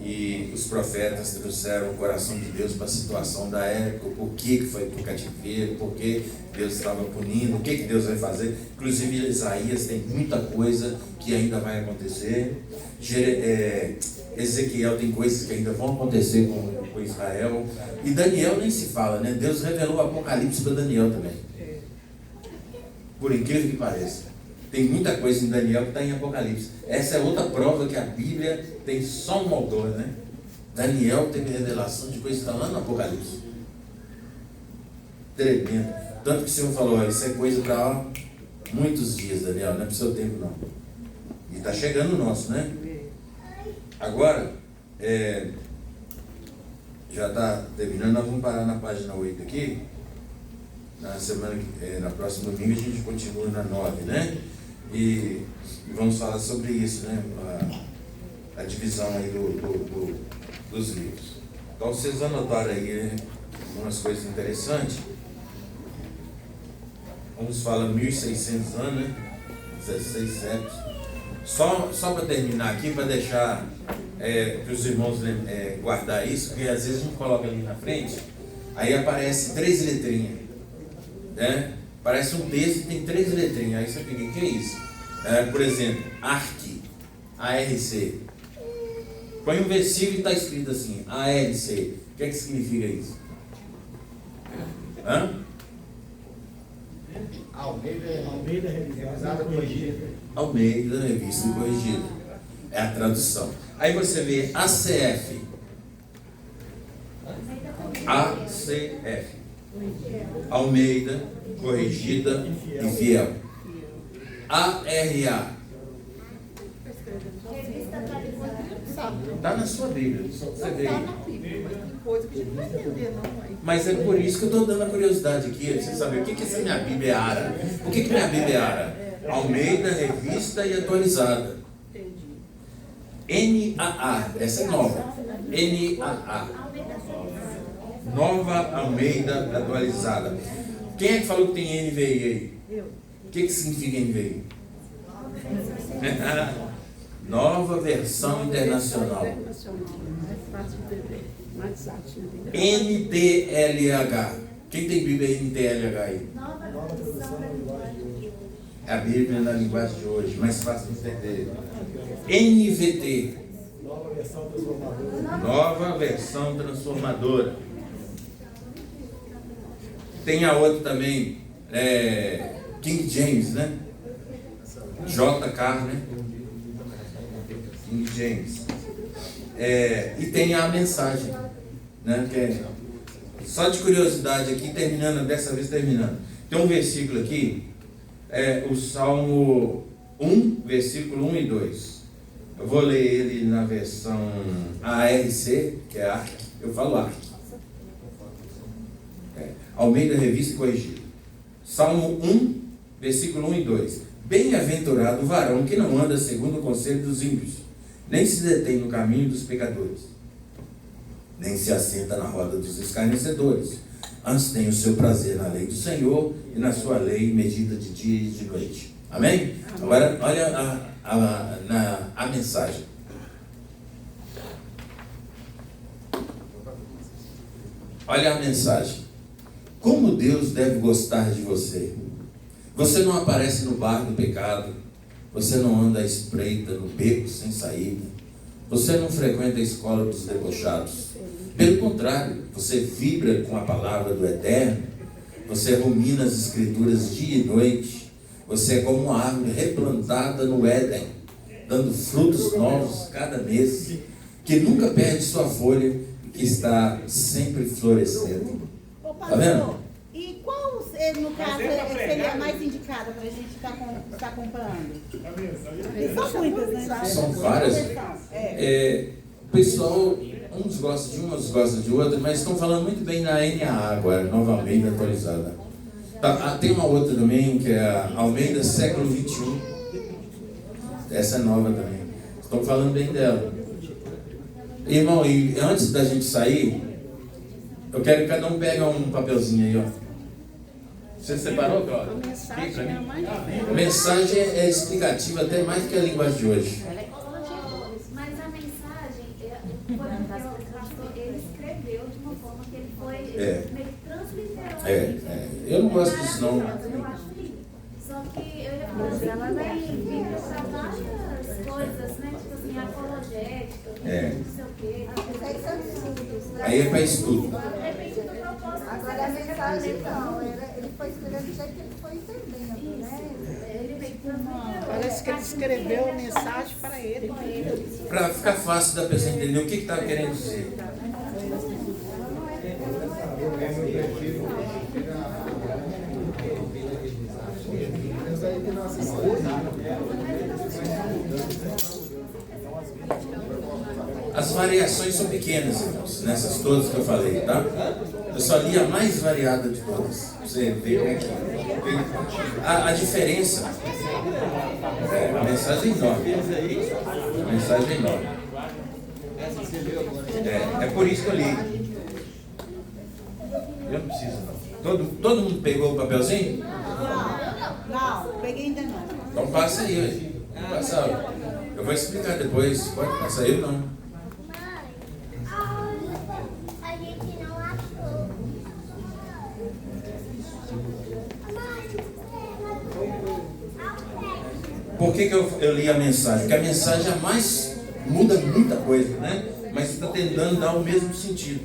E os profetas trouxeram o coração de Deus para a situação da época, o porquê que foi para o cativeiro, por que Deus estava punindo, o que Deus vai fazer. Inclusive Isaías tem muita coisa que ainda vai acontecer. Ezequiel tem coisas que ainda vão acontecer com Israel. E Daniel nem se fala, né? Deus revelou o Apocalipse para Daniel também. Por incrível que pareça. Tem muita coisa em Daniel que está em Apocalipse. Essa é outra prova que a Bíblia tem só um autor, né? Daniel teve revelação de coisas que está lá no Apocalipse. Tremendo. Tanto que o Senhor falou, isso é coisa para muitos dias, Daniel, não é para o seu tempo não. E está chegando o nosso, né? Agora, já está terminando, nós vamos parar na página 8 aqui. Na próxima domingo a gente continua na 9, né? E vamos falar sobre isso, né? A divisão aí dos livros. Então vocês anotaram aí, né? Algumas coisas interessantes. Vamos falar 1600 anos, né? 16 séculos. Só para terminar aqui, para deixar para os irmãos guardar isso, porque às vezes a gente coloca ali na frente, aí aparece 3 letrinhas, né? Parece um texto e tem 3 letrinhas, aí você fica, o que é isso? Por exemplo, ARC, ARC. Põe um versículo e está escrito assim, ARC. O que é que significa isso?
Almeida revisada corrigida.
Almeida, revista e corrigida. É a tradução. Aí você vê ACF. ACF. Almeida, corrigida e fiel. ARA. Está na sua Bíblia. Você vê.
Coisa que a gente não vai entender, não.
Mas é por isso que eu estou dando a curiosidade aqui, você saber o que essa minha Bíblia é ARA. Por que minha Bíblia é ARA? Almeida, revista e atualizada. NAA, essa é nova. NAA. Nova Almeida atualizada. Quem é que falou que tem NVI aí?
Eu.
O que significa NVI? Nova Versão Internacional.
Mais fácil de entender. Mais fácil de entender.
NTLH. Quem tem Bíblia NTLH aí?
Nova tradução da linguagem de hoje.
É a Bíblia na linguagem de hoje, mais fácil de entender. NVT.
Nova versão transformadora.
Nova Versão Transformadora. Tem a outra também, King James, né? JK, né? King James. E tem a mensagem, né? Que é, só de curiosidade aqui, dessa vez terminando. Tem um versículo aqui, o Salmo 1, versículo 1 e 2. Eu vou ler ele na versão ARC, que é ARC. Eu falo ARC. Almeida, revista e corrigida. Salmo 1, versículo 1 e 2. Bem-aventurado o varão que não anda segundo o conselho dos ímpios, nem se detém no caminho dos pecadores, nem se assenta na roda dos escarnecedores. Antes tem o seu prazer na lei do Senhor, e na sua lei medita de dia e de noite. Amém? Agora, olha a mensagem. Olha a mensagem. Como Deus deve gostar de você. Você não aparece no bar do pecado. Você não anda à espreita no beco sem saída. Você não frequenta a escola dos debochados. Pelo contrário, você vibra com a palavra do Eterno. Você rumina as escrituras dia e noite. Você é como uma árvore replantada no Éden, dando frutos novos cada mês, que nunca perde sua folha e que está sempre florescendo. Tá vendo?
E qual, no caso, seria mais indicada para a gente estar comprando? São muitas, né?
São várias. O pessoal, uns gostam de uma, outros gostam de outra, mas estão falando muito bem na NAA agora, Nova Almeida atualizada. Tem uma outra também, que é a Almeida século XXI. Essa é nova também. Estão falando bem dela. Irmão, e antes da gente sair, eu quero que cada um pegue um papelzinho aí, ó. Você separou, Cláudio? A mensagem é explicativa até mais do que a linguagem de hoje.
Mas a mensagem, foi porque o pastor, ele escreveu de uma forma que ele foi meio transliterou.
Eu não gosto disso, não.
Eu acho lindo. Só que eu ia falar assim, ela vai vir para várias coisas, né? Tipo assim, apologética, não sei o quê.
Aí é para estudo.
Agora a mensagem não, ele foi escrevendo do jeito que ele foi entendendo, né?
Parece que ele escreveu a mensagem para ele.
Para ficar fácil da pessoa entender o que estava querendo dizer. As variações são pequenas, irmãos, nessas todas que eu falei, tá? Eu só li a mais variada de todas. Você vê aqui. A diferença. A mensagem é enorme. A mensagem é enorme. É por isso que eu li. Eu não preciso, não. Todo mundo pegou o papelzinho?
Não, peguei ainda não.
Então passa aí, passa. Eu vou explicar depois. Pode passar eu não.
A gente não achou.
Por que eu li a mensagem? Porque a mensagem jamais muda muita coisa, né? Mas está tentando dar o mesmo sentido.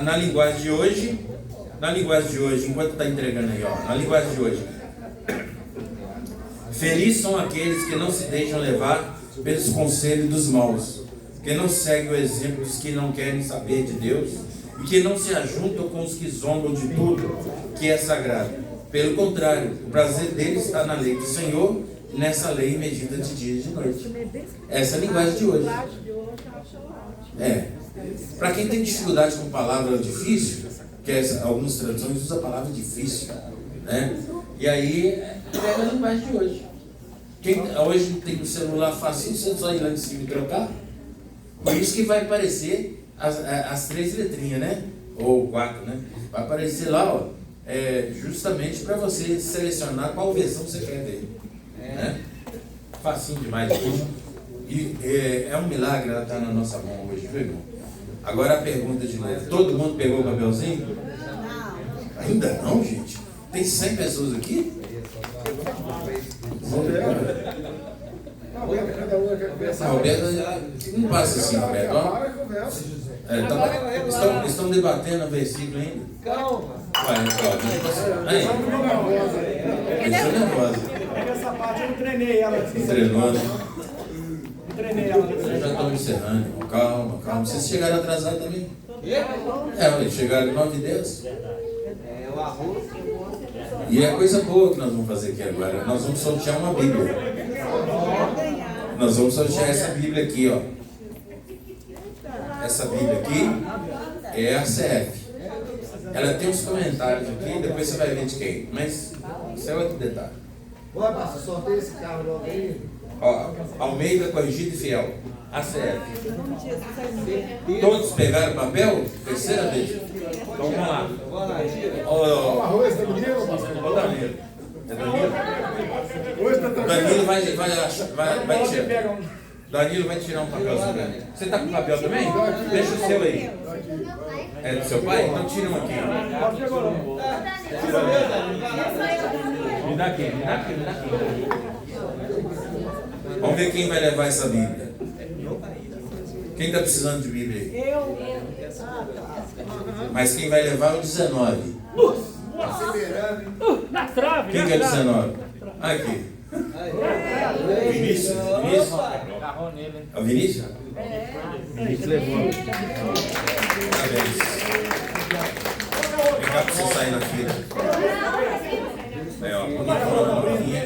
Na linguagem de hoje, enquanto está entregando aí, ó, na linguagem de hoje. Felizes são aqueles que não se deixam levar pelos conselhos dos maus, que não seguem o exemplo dos que não querem saber de Deus e que não se ajuntam com os que zombam de tudo que é sagrado. Pelo contrário, o prazer deles está na lei do Senhor, e nessa lei medita de dia e de noite. Essa é a linguagem de hoje. Para quem tem dificuldade com palavra difícil, que algumas traduções usam a palavra difícil, né? E aí pega a linguagem de hoje. Hoje tem no celular fácil, você só ir lá em cima e trocar. Por isso que vai aparecer as 3 letrinhas, né? Ou 4, né? Vai aparecer lá, ó, justamente para você selecionar qual versão você quer ver. Né? Facinho demais. E é um milagre ela estar na nossa mão hoje, viu, irmão? Agora a pergunta de novo. Todo mundo pegou o papelzinho? Não. Ainda não, gente? Tem 100 pessoas aqui? Roberto, não passa assim, Roberto. Estão debatendo o versículo ainda?
Calma.
Aí. Estou nervosa.
Essa parte eu treinei ela.
Treinou, né?
Treinei ela.
Eu já estou encerrando, irmão. Calma. Vocês chegaram atrasados também? Eles chegaram 9h10.
O arroz.
E é coisa boa que nós vamos fazer aqui agora. Nós vamos sortear uma Bíblia. Nós vamos sortear essa Bíblia aqui, ó. Essa Bíblia aqui é a CF. Ela tem uns comentários aqui, depois você vai ver de quem. Mas isso é outro detalhe.
Bora, pastor, sorteia esse carro logo aí.
Ó, Almeida, Corrigido e Fiel. ACF. Todos pegaram papel? Terceira vez. Então vamos lá. Ó,
Arroz da menina, pastor.
Ô Danilo. É Danilo?
Hoje tá
Danilo vai tirar. Danilo vai tirar um papel. Você tá com papel também? Deixa o seu aí. É do seu pai? Então tira um aqui. Me dá aqui, me dá aqui, me dá aqui. Vamos ver quem vai levar essa Bíblia. Quem está precisando de Bíblia aí?
Eu.
Mas quem vai levar é o 19.
Na trave,
Quem que é 19? Aqui. Vinícius? Vinícius? É o Vinícius? Vinícius levou. Parabéns. Vem cá pra você sair na fila. Aí, ó, bonitona, novinha.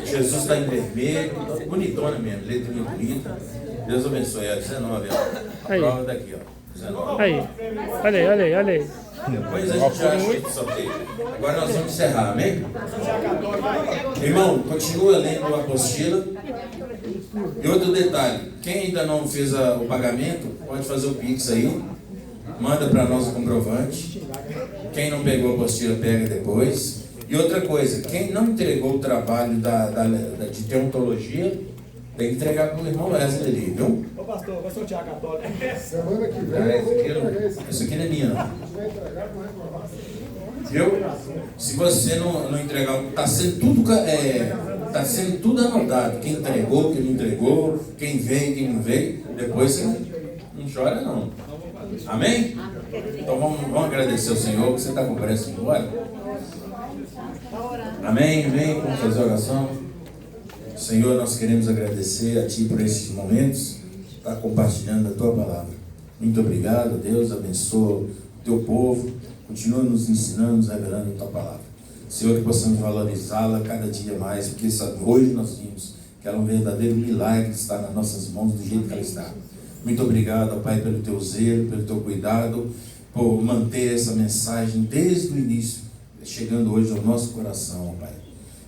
Jesus está em vermelho. Bonitona mesmo, letrinha bonita. Deus abençoe. É 19, ó. A prova daqui, ó. 19.
Aí, olha aí.
Depois a gente acha que sorteio. Agora nós vamos encerrar, amém? Irmão, continua lendo a apostila. E outro detalhe, quem ainda não fez o pagamento, pode fazer o Pix aí. Manda para nós o comprovante. Quem não pegou a apostila, pega depois. E outra coisa, quem não entregou o trabalho de deontologia, tem que entregar para o irmão Wesley ali, viu?
Ô pastor, vai sortear a católica.
Semana que vem
Isso aqui não é minha, não. Viu? Se você não entregar, está sendo tudo anotado. Quem entregou, quem não entregou, quem veio, quem não veio. Depois você não chora, não. Amém? Então vamos agradecer ao Senhor, que você está com pressa de ir embora. Amém? Vamos fazer a oração. Senhor, nós queremos agradecer a Ti por esses momentos, estar compartilhando a Tua palavra. Muito obrigado, Deus, abençoa o Teu povo, continua nos ensinando, nos revelando a Tua palavra. Senhor, que possamos valorizá-la cada dia mais, porque hoje nós vimos que ela é um verdadeiro milagre que está nas nossas mãos do jeito que ela está. Muito obrigado, Pai, pelo Teu zelo, pelo Teu cuidado, por manter essa mensagem desde o início, chegando hoje ao nosso coração, Pai.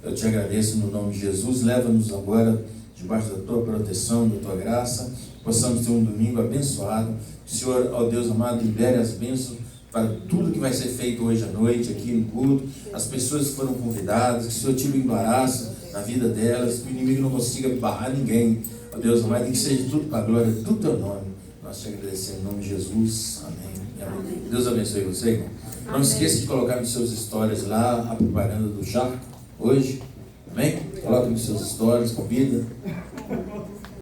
Eu te agradeço no nome de Jesus. Leva-nos agora debaixo da Tua proteção, da Tua graça. Possamos ter um domingo abençoado. Senhor, ó Deus amado, libere as bênçãos para tudo que vai ser feito hoje à noite aqui no culto. As pessoas que foram convidadas, que o Senhor tire o embaraço na vida delas, que o inimigo não consiga barrar ninguém. Ó Deus amado, que seja tudo para a glória do Teu nome. Nós te agradecemos em nome de Jesus. Amém. Amém. Deus abençoe você, irmão. Não esqueça de colocar nos seus stories lá a propaganda do charco hoje, amém? Coloque nos seus stories, convida.